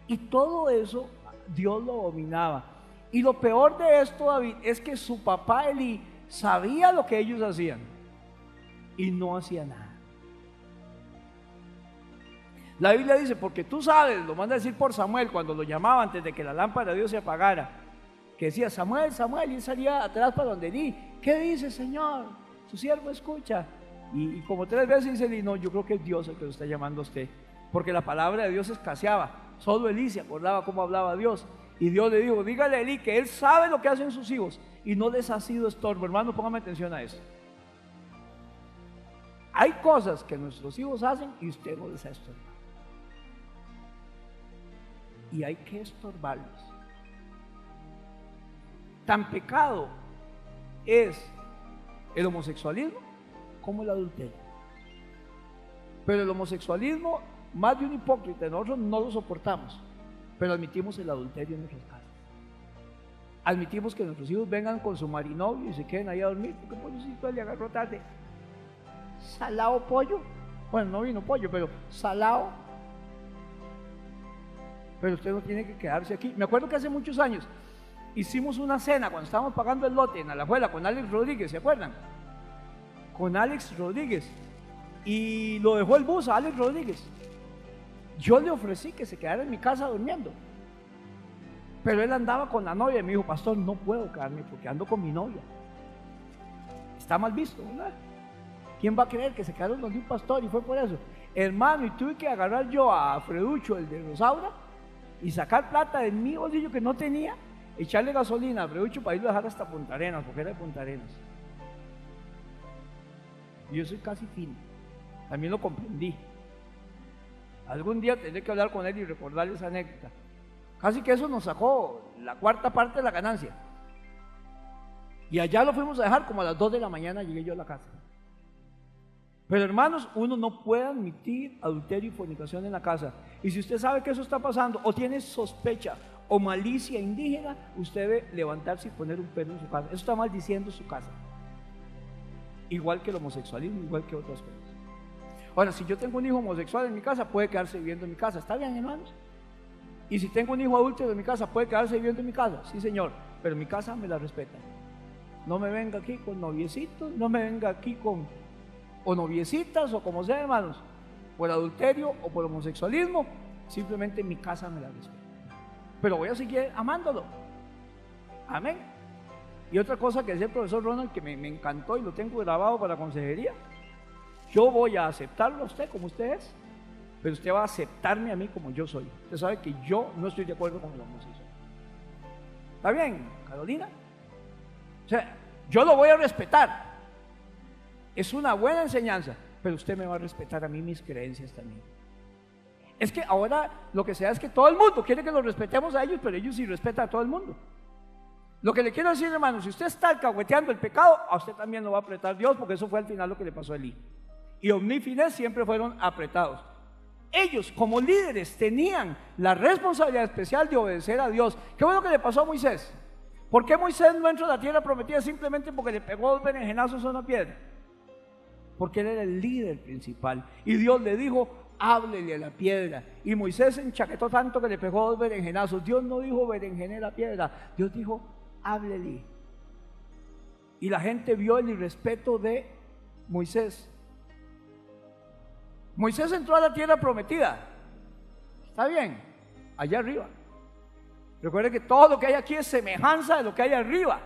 Y todo eso Dios lo abominaba. Y lo peor de esto, David, es que su papá Elí sabía lo que ellos hacían y no hacía nada. La Biblia dice, porque tú sabes, lo manda a decir por Samuel cuando lo llamaba antes de que la lámpara de Dios se apagara, que decía, Samuel, Samuel, y él salía atrás para donde Elí. ¿Qué dice, Señor? Su siervo escucha. Y como 3 veces dice Elí, no, yo creo que es Dios el que lo está llamando a usted, porque la palabra de Dios escaseaba. Solo Elí se acordaba cómo hablaba Dios, y Dios le dijo, dígale a Elí que él sabe lo que hacen sus hijos y no les ha sido estorbo. Hermano, póngame atención a eso. Hay cosas que nuestros hijos hacen y usted no les ha estorbado, y hay que estorbarlos. Tan pecado es el homosexualismo como el adulterio. Pero el homosexualismo, más de un hipócrita, nosotros no lo soportamos, pero admitimos el adulterio en nuestras casas. Admitimos que nuestros hijos vengan con su marinovio y se queden ahí a dormir, porque pollocito le agarró tarde. Salado pollo. Bueno, no vino pollo, pero salado. Pero usted no tiene que quedarse aquí. Me acuerdo que hace muchos años hicimos una cena cuando estábamos pagando el lote en Alajuela con Alex Rodríguez, ¿se acuerdan? Con Alex Rodríguez, y lo dejó el bus a Alex Rodríguez. Yo le ofrecí que se quedara en mi casa durmiendo, pero él andaba con la novia y me dijo, pastor, no puedo quedarme porque ando con mi novia. Está mal visto, ¿verdad? ¿Quién va a creer que se quedaron donde un pastor? Y fue por eso, hermano, y tuve que agarrar yo a Freducho, el de Rosaura, y sacar plata de mi bolsillo que no tenía, echarle gasolina a Freducho para irlo a dejar hasta Punta Arenas, porque era de Punta Arenas. Yo soy casi fino, también lo comprendí. Algún día tendré que hablar con él y recordarle esa anécdota. Casi que eso nos sacó la 4ª parte de la ganancia. Y allá lo fuimos a dejar, como a las 2 de la mañana llegué yo a la casa. Pero hermanos, uno no puede admitir adulterio y fornicación en la casa. Y si usted sabe que eso está pasando, o tiene sospecha o malicia indígena, usted debe levantarse y poner un perro en su casa. Eso está maldiciendo su casa. Igual que el homosexualismo, igual que otras cosas. Ahora, si yo tengo un hijo homosexual en mi casa, puede quedarse viviendo en mi casa. ¿Está bien, hermanos? Y si tengo un hijo adúltero en mi casa, puede quedarse viviendo en mi casa. Sí, señor, pero en mi casa me la respetan. No me venga aquí con noviecitos, no me venga aquí con o noviecitas o como sea, hermanos, por adulterio o por homosexualismo. Simplemente en mi casa me la respeta, pero voy a seguir amándolo. Amén. Y otra cosa que decía el profesor Ronald que me encantó y lo tengo grabado para consejería: yo voy a aceptarlo a usted como usted es, pero usted va a aceptarme a mí como yo soy. Usted sabe que yo no estoy de acuerdo con el homosexual. ¿Está bien, Carolina? O sea, yo lo voy a respetar. Es una buena enseñanza, pero usted me va a respetar a mí mis creencias también. Es que ahora lo que se da es que todo el mundo quiere que los respetemos a ellos, pero ellos sí respetan a todo el mundo. Lo que le quiero decir, hermano, si usted está alcahueteando el pecado, a usted también lo va a apretar Dios, porque eso fue al final lo que le pasó a Elí. Y Ofní y Finés siempre fueron apretados. Ellos, como líderes, tenían la responsabilidad especial de obedecer a Dios. ¿Qué fue lo que le pasó a Moisés? ¿Por qué Moisés no entró a la tierra prometida simplemente porque le pegó 2 berenjenazos a una piedra? Porque él era el líder principal. Y Dios le dijo: háblele a la piedra. Y Moisés se enchaquetó tanto que le pegó 2 berenjenazos. Dios no dijo berenjené la piedra, Dios dijo háblele. Y la gente vio el irrespeto de Moisés. Moisés entró a la tierra prometida, está bien, allá arriba. Recuerde que todo lo que hay aquí es semejanza de lo que hay arriba,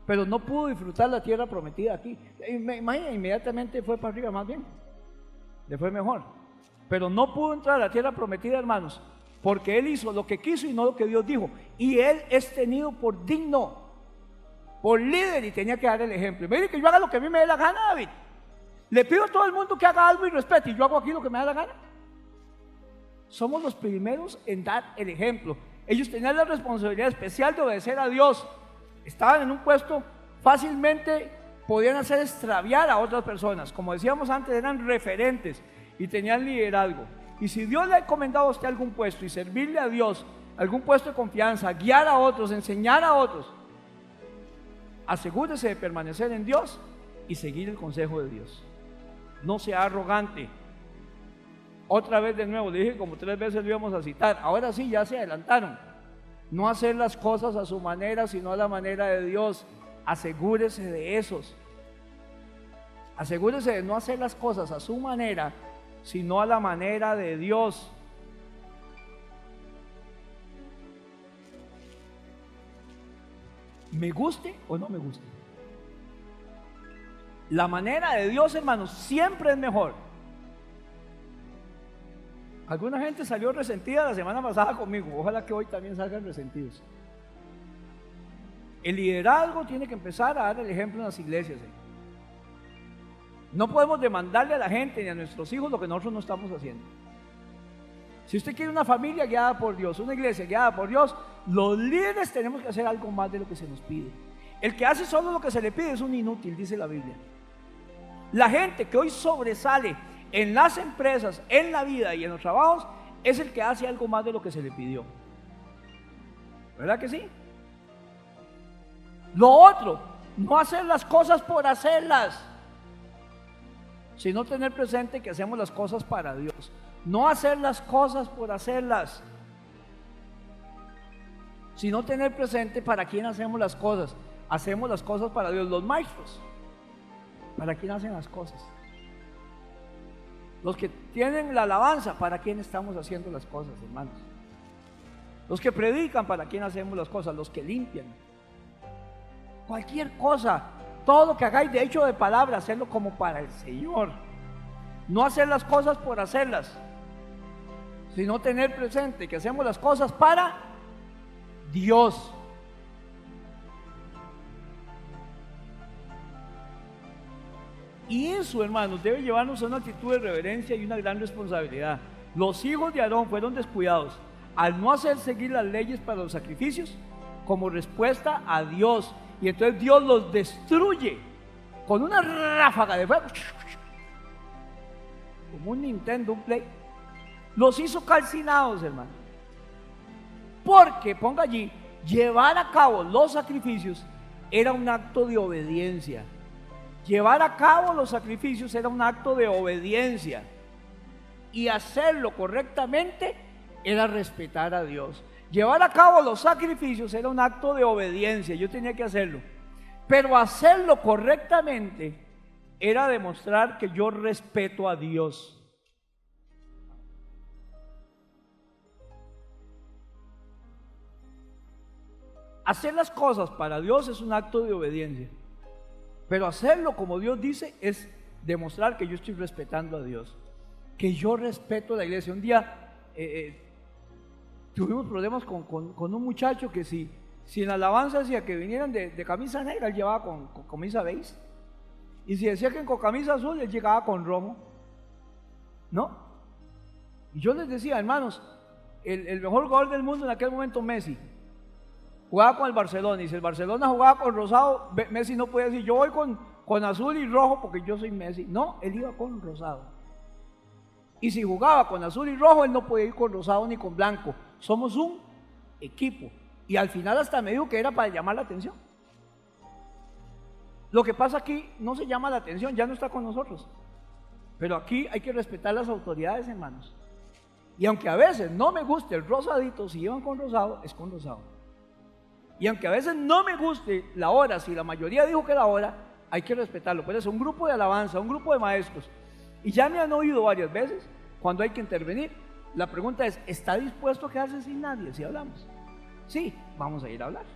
pero no pudo disfrutar la tierra prometida aquí. Imagina, inmediatamente fue para arriba, más bien le fue mejor, pero no pudo entrar a la tierra prometida, hermanos, porque él hizo lo que quiso y no lo que Dios dijo. Y él es tenido por digno, por líder, y tenía que dar el ejemplo. Mire que yo haga lo que a mí me dé la gana, David. Le pido a todo el mundo que haga algo y respete, y yo hago aquí lo que me da la gana. Somos los primeros en dar el ejemplo. Ellos tenían la responsabilidad especial de obedecer a Dios. Estaban en un puesto, fácilmente podían hacer extraviar a otras personas. Como decíamos antes, eran referentes y tenían liderazgo. Y si Dios le ha encomendado a usted algún puesto y servirle a Dios, algún puesto de confianza, guiar a otros, enseñar a otros, asegúrese de permanecer en Dios y seguir el consejo de Dios. No sea arrogante. Otra vez de nuevo, le dije como 3 veces lo íbamos a citar. Ahora sí, ya se adelantaron. No hacer las cosas a su manera, sino a la manera de Dios. Asegúrese de esos. Asegúrese de no hacer las cosas a su manera, sino a la manera de Dios. Me guste o no me guste. La manera de Dios, hermanos, siempre es mejor. Alguna gente salió resentida la semana pasada conmigo. Ojalá que hoy también salgan resentidos. El liderazgo tiene que empezar a dar el ejemplo en las iglesias. No podemos demandarle a la gente ni a nuestros hijos lo que nosotros no estamos haciendo. Si usted quiere una familia guiada por Dios, una iglesia guiada por Dios, los líderes tenemos que hacer algo más de lo que se nos pide. El que hace solo lo que se le pide es un inútil, dice la Biblia. La gente que hoy sobresale en las empresas, en la vida y en los trabajos, es el que hace algo más de lo que se le pidió. ¿Verdad que sí? Lo otro, no hacer las cosas por hacerlas, sino tener presente que hacemos las cosas para Dios. No hacer las cosas por hacerlas, sino tener presente para quién hacemos las cosas. Hacemos las cosas para Dios. Los maestros, ¿para quién hacen las cosas? Los que tienen la alabanza, ¿para quién estamos haciendo las cosas, hermanos? Los que predican, ¿para quién hacemos las cosas? Los que limpian. Cualquier cosa, todo lo que hagáis de hecho de palabra, hacerlo como para el Señor. No hacer las cosas por hacerlas, sino tener presente que hacemos las cosas para Dios. Y eso, hermanos, debe llevarnos a una actitud de reverencia y una gran responsabilidad. Los hijos de Aarón fueron descuidados al no hacer seguir las leyes para los sacrificios como respuesta a Dios. Y entonces Dios los destruye con una ráfaga de fuego, como un Nintendo, un Play. Los hizo calcinados, hermano. Porque, ponga allí, llevar a cabo los sacrificios era un acto de obediencia. Llevar a cabo los sacrificios era un acto de obediencia. Y hacerlo correctamente era respetar a Dios. Llevar a cabo los sacrificios era un acto de obediencia, yo tenía que hacerlo. Pero hacerlo correctamente era demostrar que yo respeto a Dios. Hacer las cosas para Dios es un acto de obediencia. Pero hacerlo como Dios dice es demostrar que yo estoy respetando a Dios, que yo respeto a la iglesia. Un día tuvimos problemas con un muchacho que si en la alabanza decía que vinieran de camisa negra, él llevaba con camisa beige. Y si decía que con camisa azul, él llegaba con rojo. ¿No? Y yo les decía, hermanos, el mejor jugador del mundo en aquel momento, Messi, jugaba con el Barcelona. Y si el Barcelona jugaba con rosado, Messi no podía decir, yo voy con azul y rojo porque yo soy Messi. No, él iba con rosado. Y si jugaba con azul y rojo, él no podía ir con rosado ni con blanco. Somos un equipo. Y al final hasta me dijo que era para llamar la atención. Lo que pasa aquí no se llama la atención, ya no está con nosotros. Pero aquí hay que respetar las autoridades, hermanos. Y aunque a veces no me guste el rosadito, si llevan con rosado, es con rosado. Y aunque a veces no me guste la hora, si la mayoría dijo que la hora, hay que respetarlo. Por eso, un grupo de alabanza, un grupo de maestros, y ya me han oído varias veces cuando hay que intervenir. La pregunta es, ¿está dispuesto a quedarse sin nadie si hablamos? Sí, vamos a ir a hablar.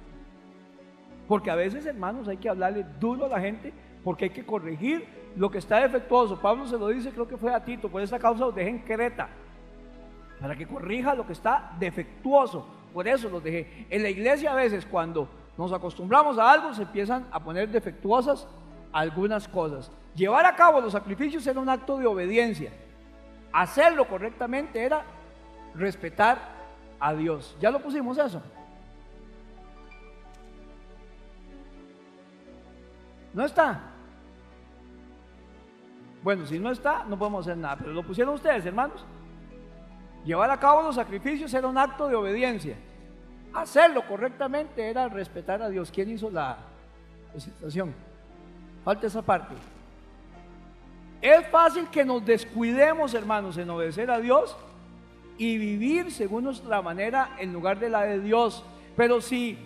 Porque a veces, hermanos, hay que hablarle duro a la gente, porque hay que corregir lo que está defectuoso. Pablo se lo dice, creo que fue a Tito: por esta causa os dejé en Creta, para que corrija lo que está defectuoso. Por eso los dejé. En la iglesia a veces, cuando nos acostumbramos a algo, se empiezan a poner defectuosas algunas cosas. Llevar a cabo los sacrificios era un acto de obediencia. Hacerlo correctamente era respetar a Dios. ¿Ya lo pusimos eso? ¿No está? Bueno, si no está, no podemos hacer nada. Pero lo pusieron ustedes, hermanos. Llevar a cabo los sacrificios era un acto de obediencia. Hacerlo correctamente era respetar a Dios. ¿Quién hizo la presentación? Falta esa parte. Es fácil que nos descuidemos, hermanos, en obedecer a Dios y vivir según nuestra manera en lugar de la de Dios. Pero si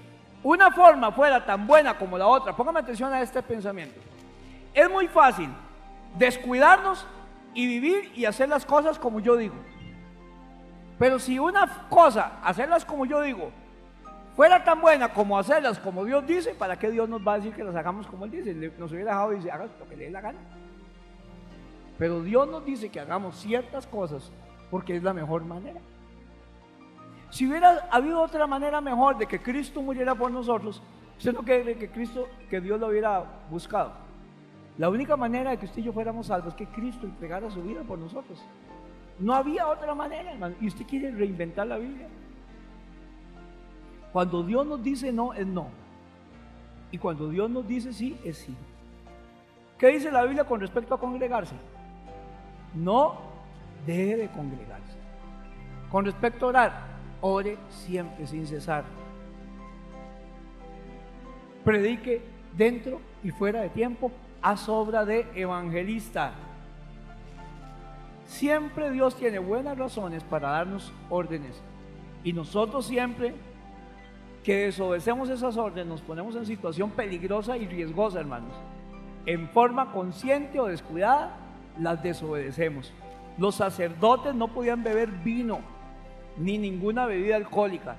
una forma fuera tan buena como la otra, póngame atención a este pensamiento. Es muy fácil descuidarnos y vivir y hacer las cosas como yo digo. Pero si una cosa, hacerlas como yo digo, fuera tan buena como hacerlas como Dios dice, ¿para qué Dios nos va a decir que las hagamos como Él dice? Nos hubiera dejado y dice, haga lo que le dé la gana. Pero Dios nos dice que hagamos ciertas cosas porque es la mejor manera. Si hubiera habido otra manera mejor de que Cristo muriera por nosotros, ¿usted no cree que Dios lo hubiera buscado? La única manera de que usted y yo fuéramos salvos es que Cristo entregara su vida por nosotros. No había otra manera, hermano. ¿Y usted quiere reinventar la Biblia? Cuando Dios nos dice no, es no. Y cuando Dios nos dice sí, es sí. ¿Qué dice la Biblia con respecto a congregarse? No deje de congregarse. Con respecto a orar, ore siempre sin cesar. Predique dentro y fuera de tiempo, haz obra de evangelista. Siempre Dios tiene buenas razones para darnos órdenes, y nosotros siempre que desobedecemos esas órdenes nos ponemos en situación peligrosa y riesgosa, hermanos. En forma consciente o descuidada las desobedecemos. Los sacerdotes no podían beber vino ni ninguna bebida alcohólica,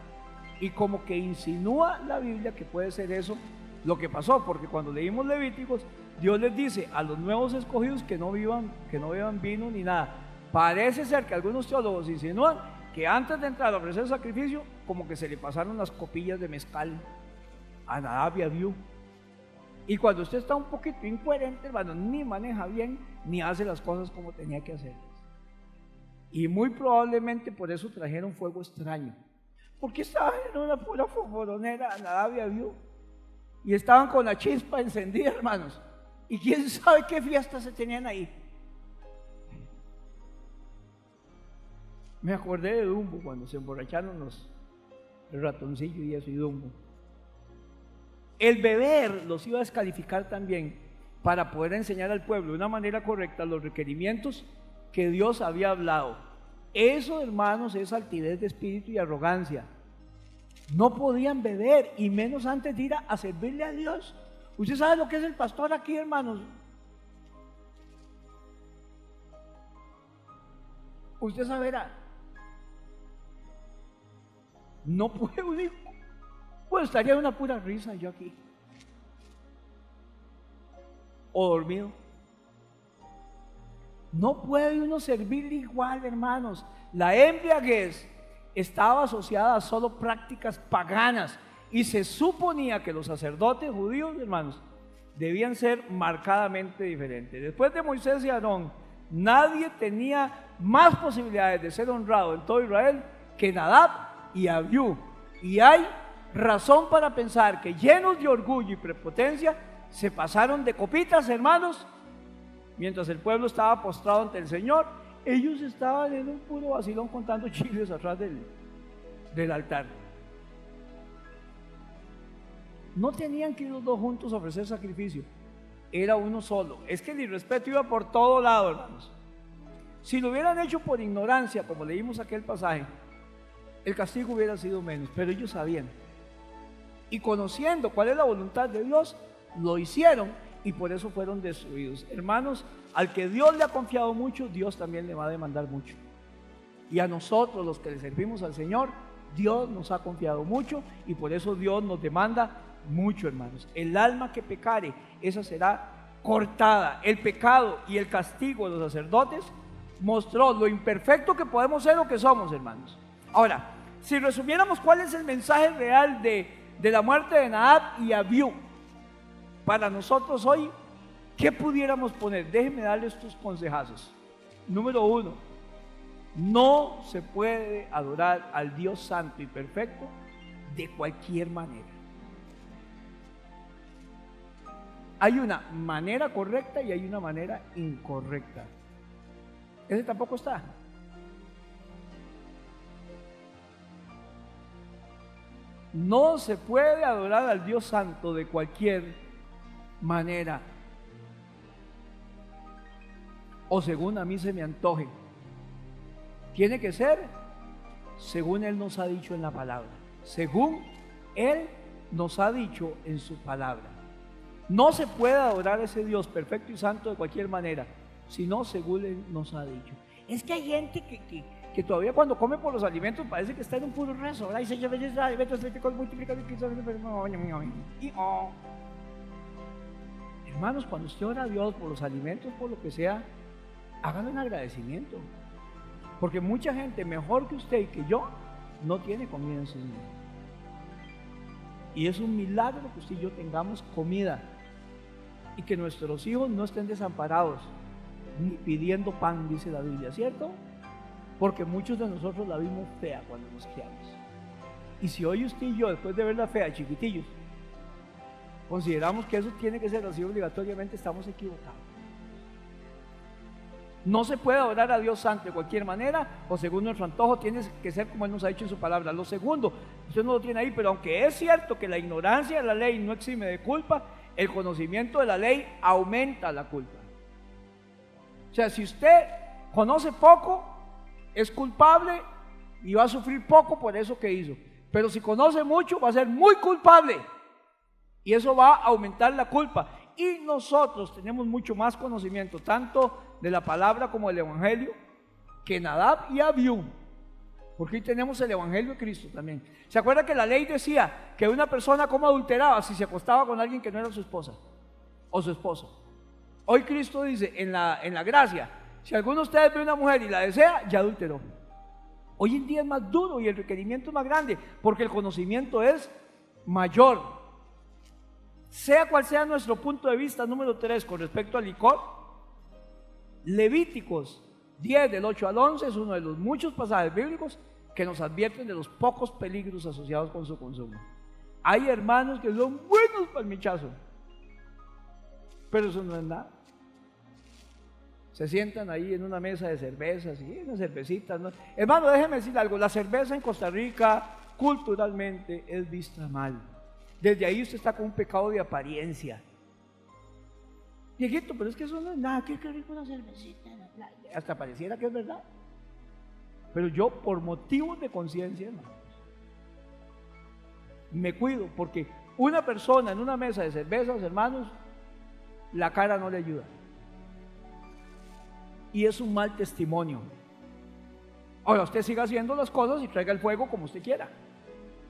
y como que insinúa la Biblia que puede ser eso lo que pasó, porque cuando leímos Levíticos, Dios les dice a los nuevos escogidos que no beban vino ni nada. Parece ser que algunos teólogos insinúan que antes de entrar a ofrecer sacrificio, como que se le pasaron las copillas de mezcal a Nadab y Abiú. Y cuando usted está un poquito incoherente, hermano, ni maneja bien, ni hace las cosas como tenía que hacerlas. Y muy probablemente por eso trajeron fuego extraño, porque estaban en una pura fogoronera Nadab y Abiú, y estaban con la chispa encendida, hermanos, y quién sabe qué fiestas se tenían ahí. Me acordé de Dumbo cuando se emborracharon el ratoncillo y eso, y Dumbo. El beber los iba a descalificar también para poder enseñar al pueblo de una manera correcta los requerimientos que Dios había hablado. Eso, hermanos, es altivez de espíritu y arrogancia. No podían beber, y menos antes de ir a servirle a Dios. ¿Usted sabe lo que es el pastor aquí, hermanos? Usted saberá. No puede unir. Pues estaría una pura risa yo aquí, o dormido. No puede uno servirle igual, hermanos. La embriaguez estaba asociada a solo prácticas paganas, y se suponía que los sacerdotes judíos, hermanos, debían ser marcadamente diferentes. Después de Moisés y Aarón, nadie tenía más posibilidades de ser honrado en todo Israel que Nadab y Abiú. Y hay razón para pensar que, llenos de orgullo y prepotencia, se pasaron de copitas, hermanos. Mientras el pueblo estaba postrado ante el Señor, ellos estaban en un puro vacilón contando chiles atrás del altar. No tenían que ir los dos juntos a ofrecer sacrificio, era uno solo. Es que el irrespeto iba por todo lado, hermanos. Si lo hubieran hecho por ignorancia, como leímos aquel pasaje, el castigo hubiera sido menos, pero ellos sabían. Y conociendo cuál es la voluntad de Dios, lo hicieron y por eso fueron destruidos. Hermanos, al que Dios le ha confiado mucho, Dios también le va a demandar mucho. Y a nosotros, los que le servimos al Señor, Dios nos ha confiado mucho y por eso Dios nos demanda mucho, hermanos. El alma que pecare, esa será cortada. El pecado y el castigo de los sacerdotes mostró lo imperfecto que podemos ser o que somos, hermanos. Ahora, si resumiéramos cuál es el mensaje real de la muerte de Nadab y Abiú para nosotros hoy, ¿qué pudiéramos poner? Déjenme darles estos consejazos. Número 1, no se puede adorar al Dios santo y perfecto de cualquier manera. Hay una manera correcta y hay una manera incorrecta. Ese tampoco está. No se puede adorar al Dios santo de cualquier manera o según a mí se me antoje. Tiene que ser según Él nos ha dicho en la palabra, según Él nos ha dicho en su palabra. No se puede adorar a ese Dios perfecto y santo de cualquier manera, sino según Él nos ha dicho. Es que hay gente que todavía cuando come por los alimentos parece que está en un puro rezo, ¿verdad? Y se lleva alimentos multiplicados. Hermanos, cuando usted ora a Dios por los alimentos, por lo que sea, hágalo en agradecimiento. Porque mucha gente mejor que usted y que yo no tiene comida en sus manos. Y es un milagro que usted y yo tengamos comida y que nuestros hijos no estén desamparados ni pidiendo pan, dice la Biblia, ¿cierto? Porque muchos de nosotros la vimos fea cuando nos criamos. Y si hoy usted y yo, después de verla fea, chiquitillos, consideramos que eso tiene que ser así obligatoriamente, estamos equivocados. No se puede adorar a Dios santo de cualquier manera o según nuestro antojo, tiene que ser como Él nos ha dicho en su palabra. Lo segundo, usted no lo tiene ahí, pero aunque es cierto que la ignorancia de la ley no exime de culpa, el conocimiento de la ley aumenta la culpa. O sea, si usted conoce poco, es culpable y va a sufrir poco por eso que hizo. Pero si conoce mucho, va a ser muy culpable y eso va a aumentar la culpa. Y nosotros tenemos mucho más conocimiento, tanto de la palabra como del evangelio, que Nadab y Abiú, porque hoy tenemos el evangelio de Cristo también. ¿Se acuerda que la ley decía que una persona como adulteraba si se acostaba con alguien que no era su esposa o su esposo? Hoy Cristo dice en la gracia, si alguno de ustedes ve una mujer y la desea, ya adulteró. Hoy en día es más duro y el requerimiento es más grande, porque el conocimiento es mayor. Sea cual sea nuestro punto de vista, número 3, con respecto al licor, Levíticos 10 del 8 al 11 es uno de los muchos pasajes bíblicos que nos advierten de los pocos peligros asociados con su consumo. Hay hermanos que son buenos para el michazo, pero eso no es nada. Se sientan ahí en una mesa de cervezas y unas cervecitas, ¿no? Hermano, déjeme decir algo, la cerveza en Costa Rica culturalmente es vista mal. Desde ahí usted está con un pecado de apariencia. Viejito, pero es que eso no es nada, qué rico una cervecita en la playa. Hasta pareciera que es verdad. Pero yo, por motivos de conciencia, hermano, me cuido, porque una persona en una mesa de cervezas, hermanos, la cara no le ayuda. Y es un mal testimonio. Ahora, usted siga haciendo las cosas y traiga el fuego como usted quiera.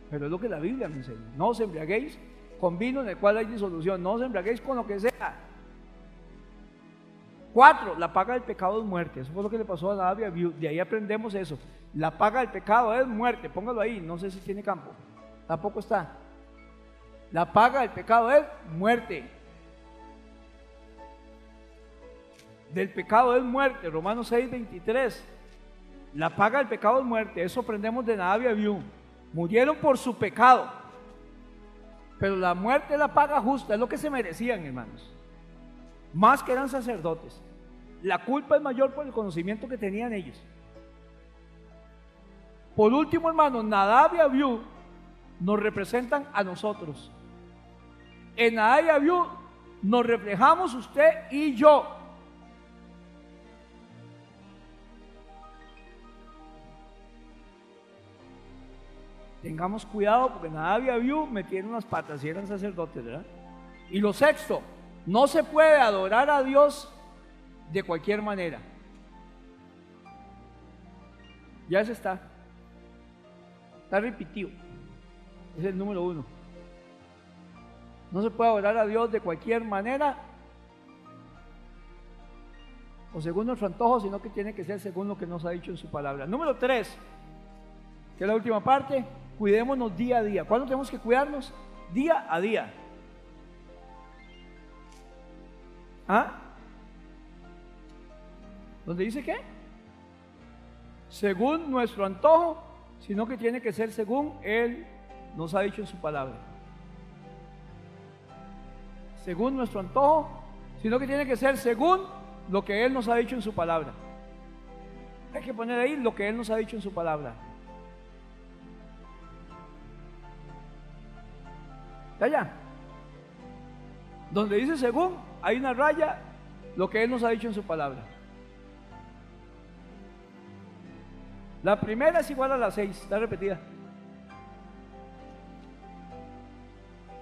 Pero es lo que la Biblia me enseña. No os embriaguéis con vino en el cual hay disolución. No os embriaguéis con lo que sea. 4, la paga del pecado es muerte. Eso fue lo que le pasó a Nadab y Abiú. De ahí aprendemos eso. La paga del pecado es muerte. Póngalo ahí. No sé si tiene campo. Tampoco está. La paga del pecado es muerte. Del pecado es muerte. Romanos 6:23. La paga del pecado es muerte. Eso aprendemos de Nadab y Abiú. Murieron por su pecado, pero la muerte es la paga justa, es lo que se merecían, hermanos. Más que eran sacerdotes. La culpa es mayor por el conocimiento que tenían ellos. Por último, hermanos, Nadab y Abiú nos representan a nosotros. En Nadab y Abiú nos reflejamos usted y yo. Tengamos cuidado porque Nadab y Abiú metieron unas patas y eran sacerdotes, ¿verdad? Y lo sexto, no se puede adorar a Dios de cualquier manera. Ya ese está repetido. Es el número 1. No se puede adorar a Dios de cualquier manera o según nuestro antojo, sino que tiene que ser según lo que nos ha dicho en su palabra. Número 3, que es la última parte, cuidémonos día a día. ¿Cuándo tenemos que cuidarnos? Día a día. ¿Ah? ¿Dónde dice qué? Según nuestro antojo, sino que tiene que ser según Él nos ha dicho en su palabra. Según nuestro antojo, sino que tiene que ser según lo que Él nos ha dicho en su palabra. Hay que poner ahí lo que Él nos ha dicho en su palabra. ¿Está allá? Donde dice según, hay una raya, lo que Él nos ha dicho en su palabra. La primera es igual a la 6, está repetida.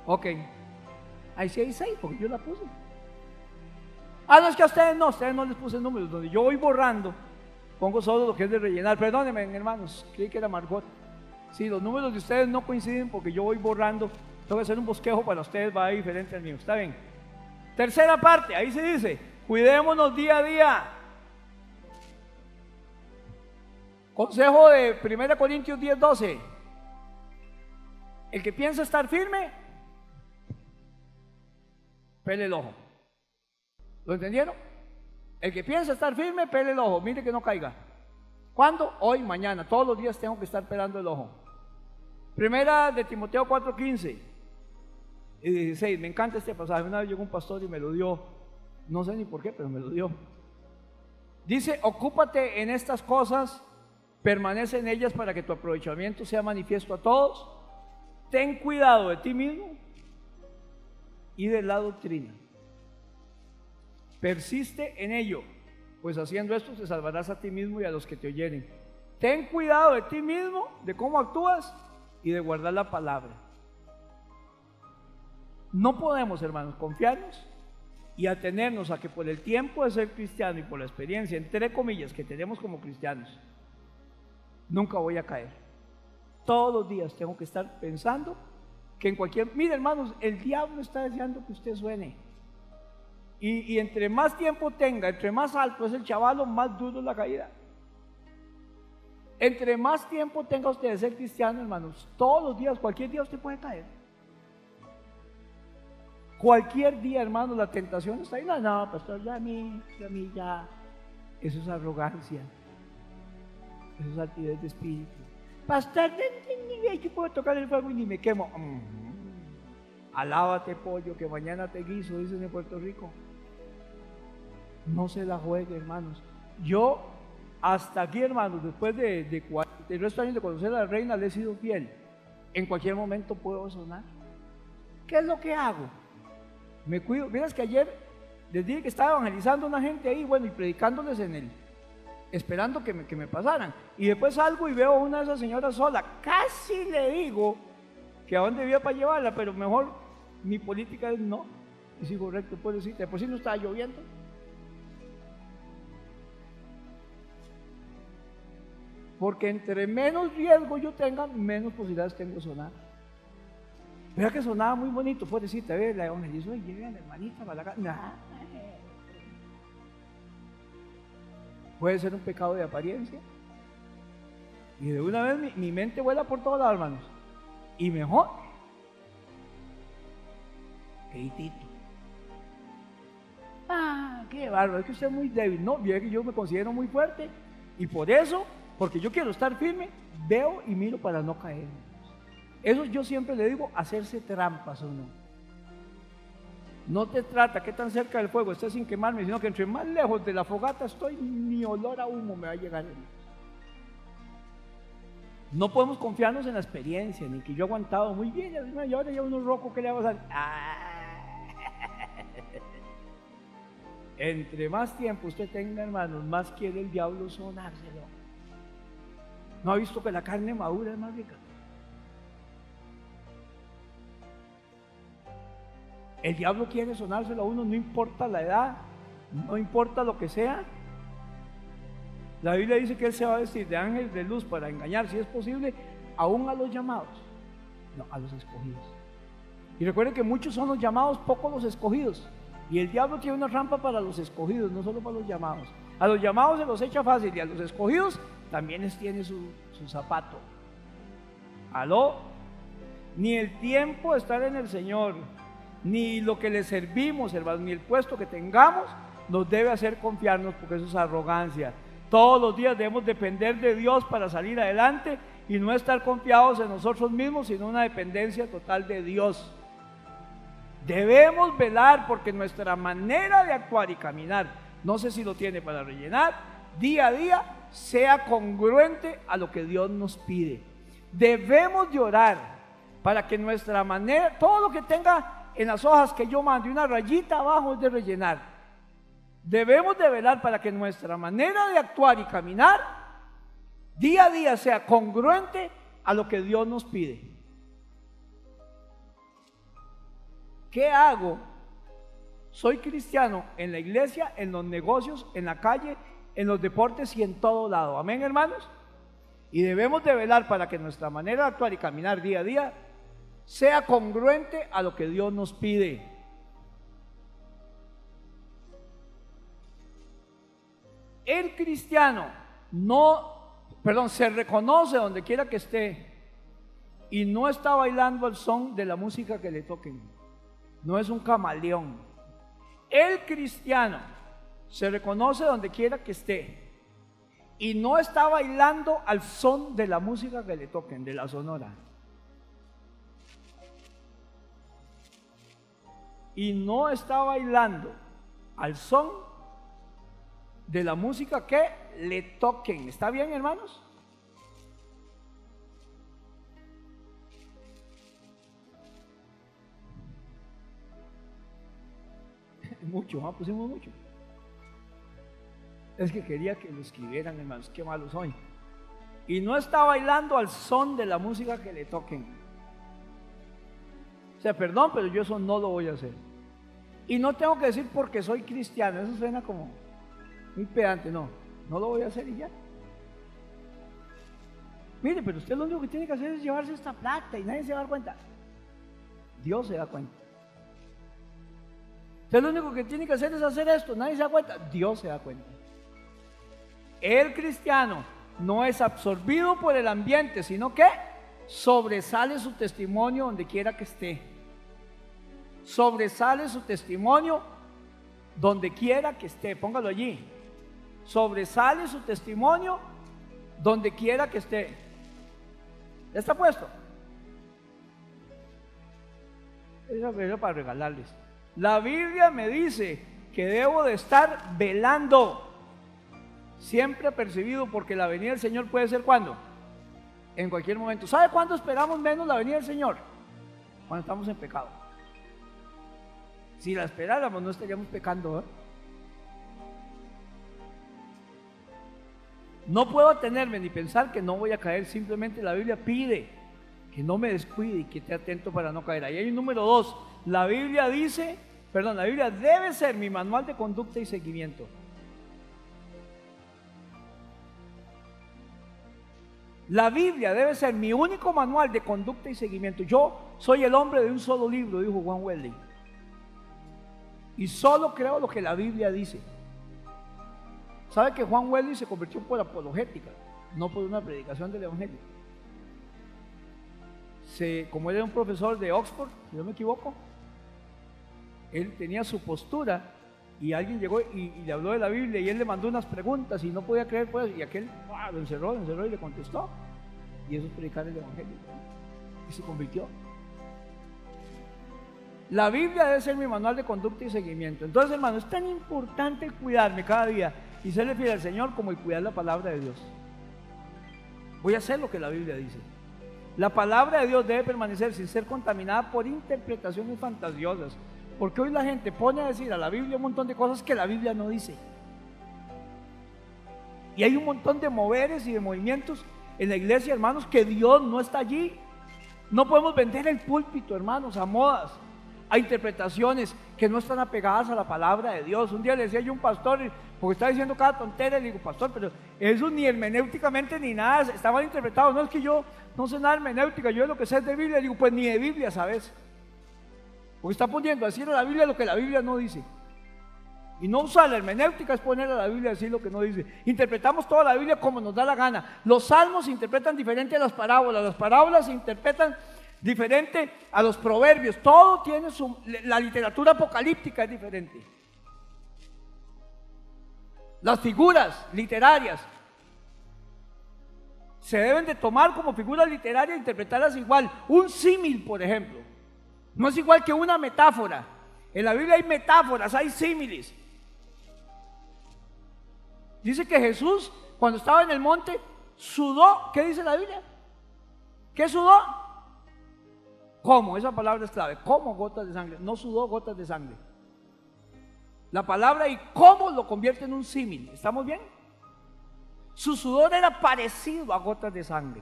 Ok. Ahí sí hay 6, porque yo la puse. No, es que a ustedes no les puse números. Donde yo voy borrando, pongo solo lo que es de rellenar. Perdónenme, hermanos, creí que era Margot. Sí, los números de ustedes no coinciden porque yo voy borrando. Tengo que hacer un bosquejo para ustedes, va a ir diferente al mío. Está bien. Tercera parte, ahí se dice, cuidémonos día a día. Consejo de 1 Corintios 10:12. El que piensa estar firme, pele el ojo. ¿Lo entendieron? El que piensa estar firme, pele el ojo. Mire que no caiga. ¿Cuándo? Hoy, mañana. Todos los días tengo que estar pelando el ojo. Primera de Timoteo 4:15 y 16. Me encanta este pasaje. Una vez llegó un pastor y me lo dio. No sé ni por qué, pero me lo dio. Dice, ocúpate en estas cosas, permanece en ellas para que tu aprovechamiento sea manifiesto a todos. Ten cuidado de ti mismo y de la doctrina. Persiste en ello, pues haciendo esto te salvarás a ti mismo y a los que te oyeren. Ten cuidado de ti mismo, de cómo actúas y de guardar la palabra. No podemos, hermanos, confiarnos y atenernos a que por el tiempo de ser cristiano y por la experiencia, entre comillas, que tenemos como cristianos, nunca voy a caer. Todos los días tengo que estar pensando que en cualquier... Mire, hermanos, el diablo está deseando que usted suene. Y entre más tiempo tenga, entre más alto es el chavalo, más duro es la caída. Entre más tiempo tenga usted de ser cristiano, hermanos, todos los días, cualquier día usted puede caer. Cualquier día, hermanos, la tentación está ahí. No, pastor, ya a mí, ya. Eso es arrogancia. Eso es altivez de espíritu. Pastor, yo puedo tocar el fuego y ni me quemo. Alábate, pollo, que mañana te guiso, dicen en Puerto Rico. No se la juegue, hermanos. Yo, hasta aquí, hermanos, después de 40 años de conocer a la reina, le he sido fiel. En cualquier momento puedo sonar. ¿Qué es lo que hago? Me cuido. Miras que ayer les dije que estaba evangelizando a una gente ahí, bueno, y predicándoles en él, esperando que me pasaran. Y después salgo y veo a una de esas señoras sola. Casi le digo que a dónde iba para llevarla, pero mejor mi política es no. Y sigo recto, pobrecita. Por si no estaba lloviendo. Porque entre menos riesgo yo tenga, menos posibilidades tengo de sonar. Vea que sonaba muy bonito, pobrecita, ve, la evangelizó y llega la hermanita para la casa. Nah. Puede ser un pecado de apariencia. Y de una vez mi mente vuela por todos lados, hermanos. Y mejor, queditito. Qué bárbaro, es que usted es muy débil. No, bien que yo me considero muy fuerte. Y por eso, porque yo quiero estar firme, veo y miro para no caer. Eso yo siempre le digo, hacerse trampas o no. No te trata que tan cerca del fuego estés sin quemarme, sino que entre más lejos de la fogata estoy, ni olor a humo me va a llegar. No podemos confiarnos en la experiencia, ni que yo he aguantado muy bien, y ahora ya uno roco, ¿qué le va a hacer? Entre más tiempo usted tenga, hermanos, más quiere el diablo sonárselo. ¿No ha visto que la carne madura es más rica? El diablo quiere sonárselo a uno, no importa la edad, no importa lo que sea. La Biblia dice que él se va a vestir de ángel de luz para engañar, si es posible, aún a los llamados, no, a los escogidos. Y recuerden que muchos son los llamados, pocos los escogidos. Y el diablo tiene una rampa para los escogidos, no solo para los llamados. A los llamados se los echa fácil y a los escogidos también les tiene su zapato. ¿Aló? Ni el tiempo de estar en el Señor, ni lo que le servimos, hermanos, ni el puesto que tengamos, nos debe hacer confiarnos, porque eso es arrogancia. Todos los días debemos depender de Dios para salir adelante y no estar confiados en nosotros mismos, sino una dependencia total de Dios. Debemos velar porque nuestra manera de actuar y caminar, no sé si lo tiene para rellenar, día a día sea congruente a lo que Dios nos pide. Debemos de orar para que nuestra manera, todo lo que tenga en las hojas que yo mande, una rayita abajo es de rellenar. Debemos de velar para que nuestra manera de actuar y caminar día a día sea congruente a lo que Dios nos pide. ¿Qué hago? Soy cristiano en la iglesia, en los negocios, en la calle, en los deportes y en todo lado. Amén, hermanos. Y debemos de velar para que nuestra manera de actuar y caminar día a día sea congruente a lo que Dios nos pide. El cristiano se reconoce donde quiera que esté y no está bailando al son de la música que le toquen. No es un camaleón. El cristiano se reconoce donde quiera que esté y no está bailando al son de la música que le toquen, de la sonora. Y no está bailando al son de la música que le toquen. ¿Está bien, hermanos? Mucho, pusimos mucho. Es que quería que lo escribieran, hermanos, qué malo soy. Y no está bailando al son de la música que le toquen. O sea, perdón, pero yo eso no lo voy a hacer. Y no tengo que decir porque soy cristiano, eso suena como muy pedante, no lo voy a hacer y ya. Mire, pero usted lo único que tiene que hacer es llevarse esta plata y nadie se va a dar cuenta. Dios se da cuenta. Usted lo único que tiene que hacer es hacer esto, nadie se da cuenta, Dios se da cuenta. El cristiano no es absorbido por el ambiente, sino que sobresale su testimonio donde quiera que esté. Sobresale su testimonio donde quiera que esté, póngalo allí. Sobresale su testimonio donde quiera que esté. ¿Ya está puesto? Eso es para regalarles. La Biblia me dice que debo de estar velando, siempre apercibido, porque la venida del Señor puede ser ¿cuándo? En cualquier momento. ¿Sabe cuándo esperamos menos la venida del Señor? Cuando estamos en pecado. Si la esperáramos no estaríamos pecando, ¿eh? No puedo atenerme ni pensar que no voy a caer. Simplemente la Biblia pide que no me descuide y que esté atento para no caer. Ahí hay un número 2. La Biblia debe ser mi manual de conducta y seguimiento. La Biblia debe ser mi único manual de conducta y seguimiento. Yo soy el hombre de un solo libro, dijo Juan Wesley. Y solo creo lo que la Biblia dice. ¿Sabe que Juan Wesley se convirtió por apologética, no por una predicación del Evangelio? Como él era un profesor de Oxford, si no me equivoco, él tenía su postura y alguien llegó y le habló de la Biblia y él le mandó unas preguntas y no podía creer, pues, y aquel lo encerró y le contestó. Y eso es predicar el Evangelio. Y se convirtió. La Biblia debe ser mi manual de conducta y seguimiento. Entonces, hermano, es tan importante el cuidarme cada día y serle fiel al Señor como el cuidar la palabra de Dios. Voy a hacer lo que la Biblia dice. La palabra de Dios debe permanecer sin ser contaminada por interpretaciones fantasiosas, porque hoy la gente pone a decir a la Biblia un montón de cosas que la Biblia no dice. Y hay un montón de moveres y de movimientos en la iglesia, hermanos, que Dios no está allí. No podemos vender el púlpito, hermanos, a modas. a interpretaciones que no están apegadas a la palabra de Dios. Un día le decía yo a un pastor, porque estaba diciendo cada tontera, le digo, pastor, pero eso ni hermenéuticamente ni nada, está mal interpretado. No, es que yo no sé nada de hermenéutica, yo lo que sé es de Biblia. Le digo, pues ni de Biblia sabes, porque está poniendo a decir a la Biblia lo que la Biblia no dice. Y no usar la hermenéutica es poner a la Biblia a decir lo que no dice. Interpretamos toda la Biblia como nos da la gana. Los salmos se interpretan diferente a las parábolas se interpretan diferente a los proverbios. Todo tiene la literatura apocalíptica es diferente. Las figuras literarias se deben de tomar como figuras literarias e interpretarlas igual. Un símil, por ejemplo, no es igual que una metáfora. En la Biblia hay metáforas, hay símiles. Dice que Jesús, cuando estaba en el monte, sudó. ¿Qué dice la Biblia? ¿Qué sudó? ¿Cómo? Esa palabra es clave. ¿Cómo gotas de sangre? No sudó gotas de sangre. La palabra y cómo lo convierte en un símil. ¿Estamos bien? Su sudor era parecido a gotas de sangre.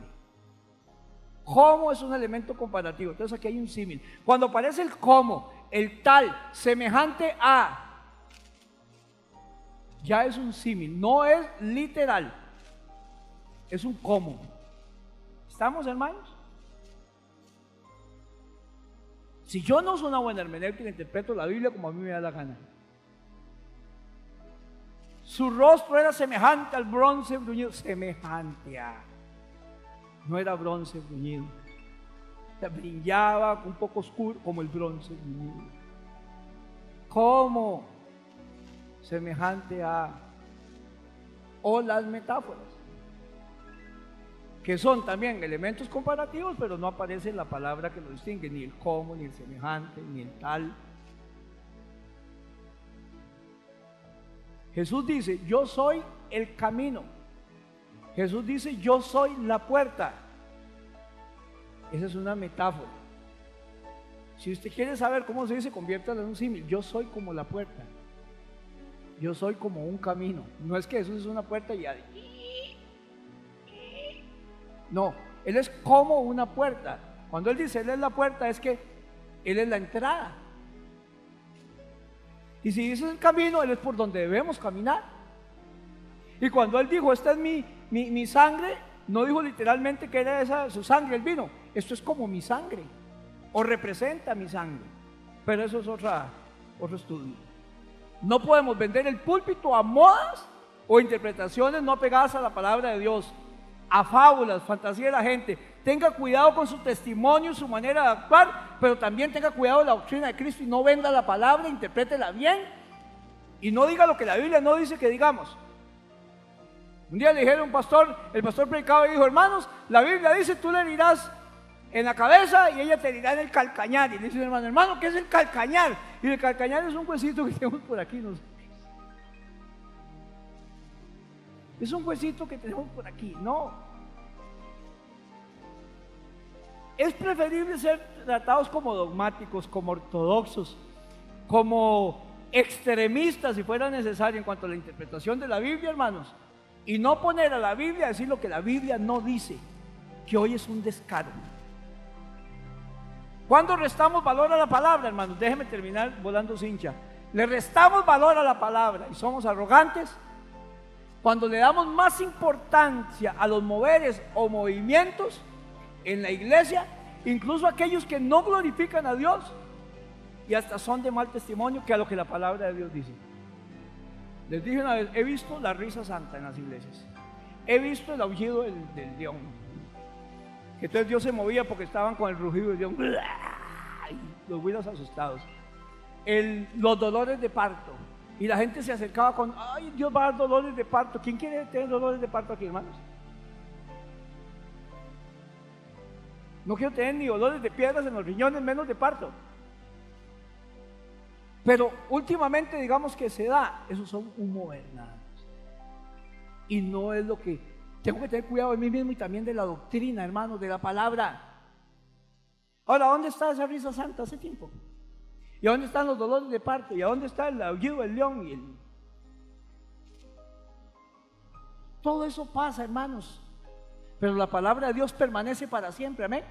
Cómo es un elemento comparativo. Entonces aquí hay un símil. Cuando aparece el cómo, el tal, semejante a, ya es un símil. No es literal. Es un cómo. ¿Estamos, hermanos? Si yo no soy una buena hermenéutica, interpreto la Biblia como a mí me da la gana. Su rostro era semejante al bronce bruñido. Semejante a. No era bronce bruñido. Brillaba un poco oscuro como el bronce bruñido. ¿Cómo? Semejante a. O las metáforas, que son también elementos comparativos, pero no aparece la palabra que lo distingue, ni el cómo, ni el semejante, ni el tal. Jesús dice, yo soy el camino. Jesús dice, yo soy la puerta. Esa es una metáfora. Si usted quiere saber cómo se dice, conviértalo en un símil. Yo soy como la puerta. Yo soy como un camino. No es que Jesús es una puerta y ya. No, Él es como una puerta. Cuando Él dice Él es la puerta, es que Él es la entrada. Y si dice el camino, Él es por donde debemos caminar. Y cuando Él dijo, esta es mi sangre, no dijo literalmente que era esa su sangre, el vino. Esto es como mi sangre, o representa mi sangre. Pero eso es otro estudio. No podemos vender el púlpito a modas o interpretaciones no apegadas a la palabra de Dios, a fábulas, fantasía de la gente. Tenga cuidado con su testimonio, su manera de actuar, pero también tenga cuidado de la doctrina de Cristo y no venda la palabra, interprétela bien y no diga lo que la Biblia no dice que digamos. Un día le dijeron a un pastor, el pastor predicaba y dijo, hermanos, la Biblia dice, tú le dirás en la cabeza y ella te dirá en el calcañar. Y le dice, hermano, ¿qué es el calcañar? Y el calcañar es un huesito que tenemos por aquí, no sé. Es un huesito que tenemos por aquí, no. Es preferible ser tratados como dogmáticos, como ortodoxos, como extremistas si fuera necesario en cuanto a la interpretación de la Biblia, hermanos, y no poner a la Biblia a decir lo que la Biblia no dice, que hoy es un descaro. ¿Cuándo restamos valor a la palabra, hermanos? Déjenme terminar volando cincha. Le restamos valor a la palabra y somos arrogantes cuando le damos más importancia a los moveres o movimientos en la iglesia, incluso aquellos que no glorifican a Dios y hasta son de mal testimonio, que a lo que la palabra de Dios dice. Les dije una vez, he visto la risa santa en las iglesias, he visto el aullido del león, que entonces Dios se movía porque estaban con el rugido del león, y los güiros asustados, los dolores de parto, y la gente se acercaba con, ay, Dios va a dar dolores de parto. ¿Quién quiere tener dolores de parto aquí, hermanos? No quiero tener ni dolores de piedras en los riñones, menos de parto. Pero últimamente digamos que se da, esos son un mover nada más. Y no es lo que, tengo que tener cuidado de mí mismo y también de la doctrina, hermanos, de la palabra. Ahora, ¿dónde está esa risa santa hace tiempo? ¿Y a dónde están los dolores de parto? ¿Y a dónde está el aullido del león? Todo eso pasa, hermanos. Pero la palabra de Dios permanece para siempre, amén.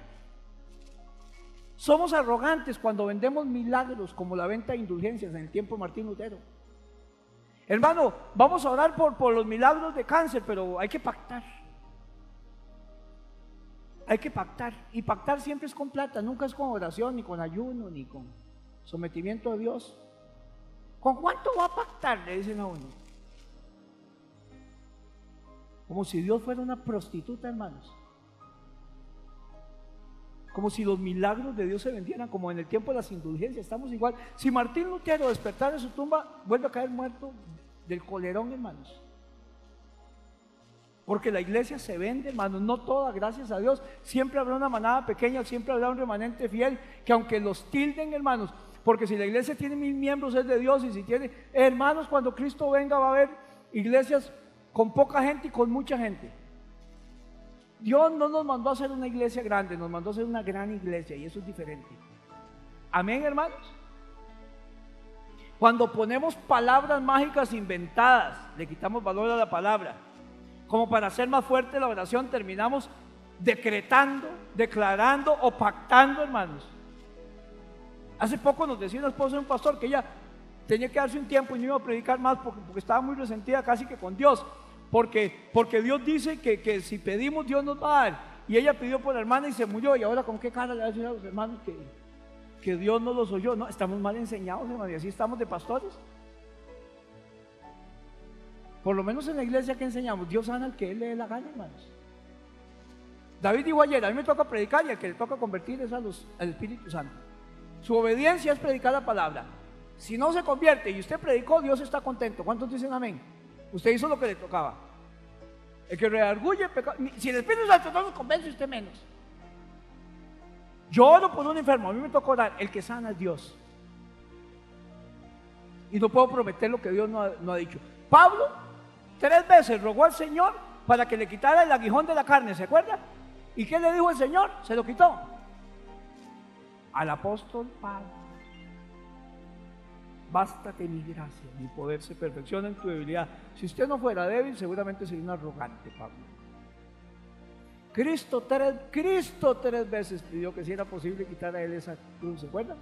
Somos arrogantes cuando vendemos milagros como la venta de indulgencias en el tiempo de Martín Lutero. Hermano, vamos a orar por los milagros de cáncer, pero hay que pactar. Hay que pactar. Y pactar siempre es con plata, nunca es con oración, ni con ayuno, ni con sometimiento a Dios. ¿Con cuánto va a pactar? Le dicen a uno. Como si Dios fuera una prostituta, hermanos. Como si los milagros de Dios se vendieran, como en el tiempo de las indulgencias. Estamos igual. Si Martín Lutero despertara en su tumba, vuelve a caer muerto del colerón, hermanos. Porque la iglesia se vende, hermanos, no toda, gracias a Dios. Siempre habrá una manada pequeña, siempre habrá un remanente fiel, que aunque los tilden, hermanos, porque si la iglesia tiene 1000 miembros es de Dios, y si tiene, hermanos, cuando Cristo venga va a haber iglesias con poca gente y con mucha gente. Dios no nos mandó a hacer una iglesia grande, nos mandó a hacer una gran iglesia, y eso es diferente. Amén, hermanos. Cuando ponemos palabras mágicas inventadas, le quitamos valor a la palabra. Como para hacer más fuerte la oración, terminamos decretando, declarando o pactando, hermanos. Hace poco nos decía una esposa de un pastor que ella tenía que darse un tiempo y no iba a predicar más porque estaba muy resentida casi que con Dios. Porque Dios dice que si pedimos, Dios nos va a dar. Y ella pidió por la hermana y se murió. Y ahora, ¿con qué cara le va a decir a los hermanos que Dios no los oyó? No, estamos mal enseñados, hermanos, y así estamos de pastores. Por lo menos en la iglesia que enseñamos, Dios sana al que Él le dé la gana, hermanos. David dijo ayer: a mí me toca predicar y al que le toca convertir es al Espíritu Santo. Su obediencia es predicar la palabra. Si no se convierte y usted predicó, Dios está contento. ¿Cuántos dicen amén? Usted hizo lo que le tocaba. El que redarguye pecado. Si el Espíritu Santo no nos convence, usted menos. Yo oro por un enfermo, a mí me toca orar. El que sana es Dios. Y no puedo prometer lo que Dios no ha dicho. Pablo 3 veces rogó al Señor para que le quitara el aguijón de la carne, ¿se acuerda? ¿Y qué le dijo el Señor? Se lo quitó. Al apóstol Pablo: bástate mi gracia, mi poder se perfecciona en tu debilidad. Si usted no fuera débil, seguramente sería un arrogante, Pablo. Cristo tres veces pidió que si era posible quitar a él esa cruz, ¿se acuerdan?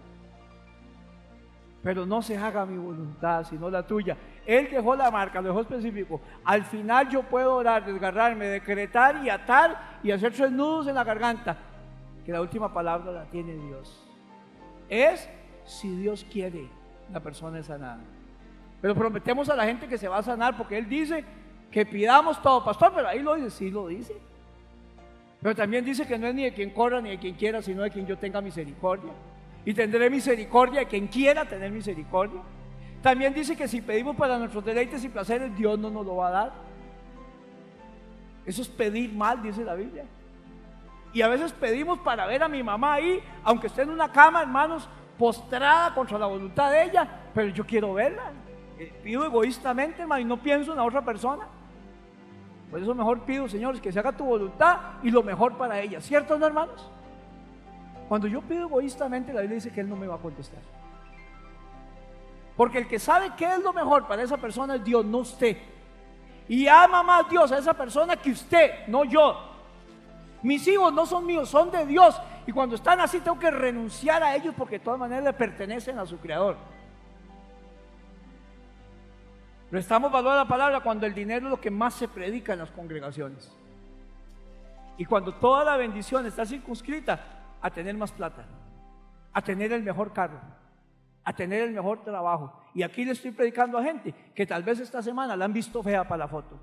Pero no se haga mi voluntad, sino la tuya. Él dejó la marca, lo dejó específico. Al final yo puedo orar, desgarrarme, decretar y atar y hacer 3 nudos en la garganta, que la última palabra la tiene Dios. Es si Dios quiere, la persona es sanada. Pero prometemos a la gente que se va a sanar, porque Él dice que pidamos todo. Pastor, pero ahí lo dice, sí lo dice. Pero también dice que no es ni de quien corra ni de quien quiera, sino de quien yo tenga misericordia. Y tendré misericordia de quien quiera tener misericordia. También dice que si pedimos para nuestros deleites y placeres, Dios no nos lo va a dar. Eso es pedir mal, dice la Biblia. Y a veces pedimos para ver a mi mamá ahí, aunque esté en una cama, hermanos, postrada contra la voluntad de ella, pero yo quiero verla. Pido egoístamente, hermano, y no pienso en la otra persona. Por eso mejor pido, Señor, que se haga tu voluntad y lo mejor para ella. ¿Cierto, no, hermanos? Cuando yo pido egoístamente, la Biblia dice que Él no me va a contestar. Porque el que sabe qué es lo mejor para esa persona es Dios, no usted. Y ama más Dios a esa persona que usted, no yo. Mis hijos no son míos, son de Dios. Y cuando están así tengo que renunciar a ellos, porque de todas maneras le pertenecen a su Creador. Prestamos valor a la palabra cuando el dinero es lo que más se predica en las congregaciones. Y cuando toda la bendición está circunscrita a tener más plata, a tener el mejor carro, a tener el mejor trabajo. Y aquí le estoy predicando a gente que tal vez esta semana la han visto fea para la foto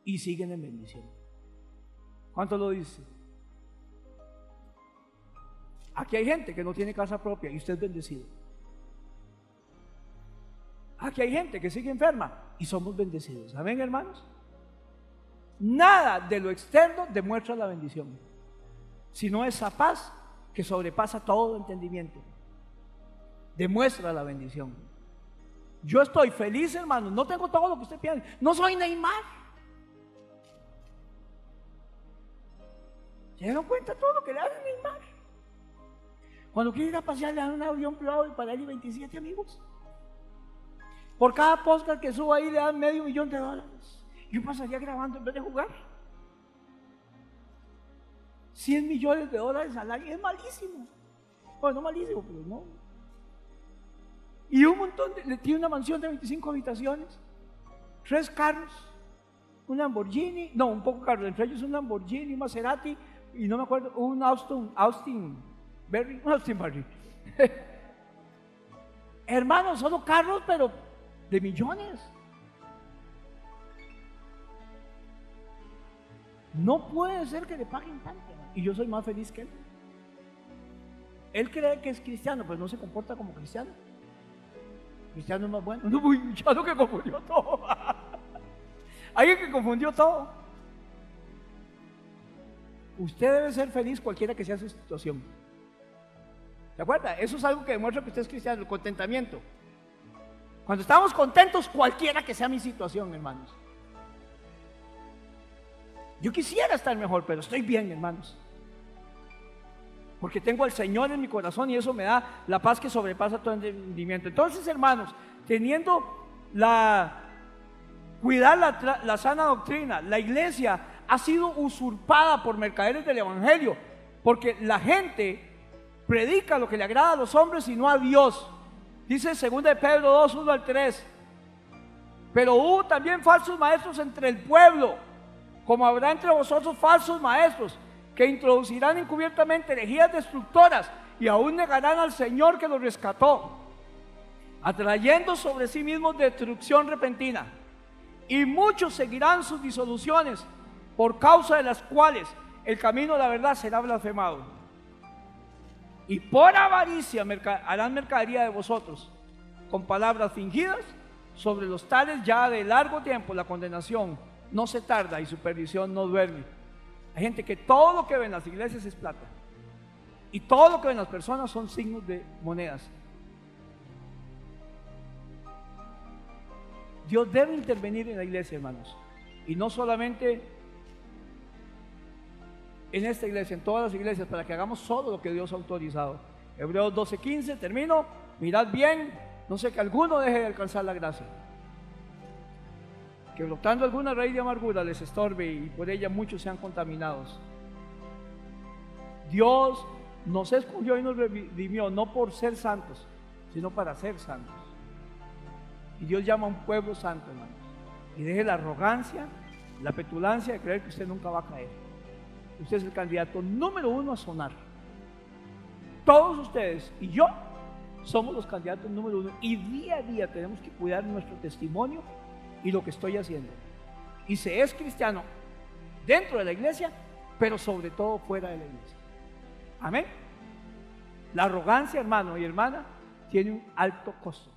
y siguen en bendición. ¿Cuánto lo dice? Aquí hay gente que no tiene casa propia y usted es bendecido. Aquí hay gente que sigue enferma y somos bendecidos. ¿Amén, hermanos? Nada de lo externo demuestra la bendición, sino esa paz que sobrepasa todo entendimiento. Demuestra la bendición. Yo estoy feliz, hermano, no tengo todo lo que usted piensa. No soy Neymar. ¿Se dieron cuenta todo lo que le dan a Neymar? Cuando quiere ir a pasear, le dan un avión privado y para él y 27 amigos. Por cada podcast que suba ahí le dan $500,000. Yo pasaría grabando en vez de jugar. $100 millones al año. Es malísimo. Bueno, no malísimo, pero no. Y un montón tiene una mansión de 25 habitaciones, 3 carros, un Lamborghini, no, un poco carros, entre ellos un Lamborghini, un Maserati, y no me acuerdo, un Austin Berry. Hermanos, solo carros, pero de millones. No puede ser que le paguen tanto, y yo soy más feliz que él. Él cree que es cristiano, pero no se comporta como cristiano. Cristiano es más bueno. No, muchacho que confundió todo. Alguien que confundió todo. Usted debe ser feliz cualquiera que sea su situación. ¿Se acuerda? Eso es algo que demuestra que usted es cristiano, el contentamiento. Cuando estamos contentos, cualquiera que sea mi situación, hermanos. Yo quisiera estar mejor, pero estoy bien, hermanos. Porque tengo al Señor en mi corazón y eso me da la paz que sobrepasa todo entendimiento. Entonces, hermanos, cuidar la sana doctrina, la iglesia ha sido usurpada por mercaderes del evangelio, porque la gente predica lo que le agrada a los hombres y no a Dios. Dice 2 de Pedro 2, 1 al 3. Pero hubo también falsos maestros entre el pueblo, como habrá entre vosotros falsos maestros, que introducirán encubiertamente herejías destructoras y aún negarán al Señor que los rescató, atrayendo sobre sí mismos destrucción repentina. Y muchos seguirán sus disoluciones, por causa de las cuales el camino de la verdad será blasfemado. Y por avaricia harán mercadería de vosotros, con palabras fingidas. Sobre los tales ya de largo tiempo la condenación no se tarda y su perdición no duerme. Hay gente que todo lo que ven en las iglesias es plata, y todo lo que ven las personas son signos de monedas. Dios debe intervenir en la iglesia, hermanos, y no solamente en esta iglesia, en todas las iglesias, para que hagamos solo lo que Dios ha autorizado. Hebreos 12:15, termino. Mirad bien, no sé que alguno deje de alcanzar la gracia, que brotando alguna raíz de amargura les estorbe y por ella muchos sean contaminados. Dios nos escogió y nos redimió no por ser santos, sino para ser santos. Y Dios llama a un pueblo santo, hermanos. Y deje la arrogancia, la petulancia de creer que usted nunca va a caer. Usted es el candidato número 1 a sonar. Todos ustedes y yo somos los candidatos número 1, y día a día tenemos que cuidar nuestro testimonio y lo que estoy haciendo. Y se es cristiano dentro de la iglesia, pero sobre todo fuera de la iglesia. Amén. La arrogancia, hermano y hermana, tiene un alto costo.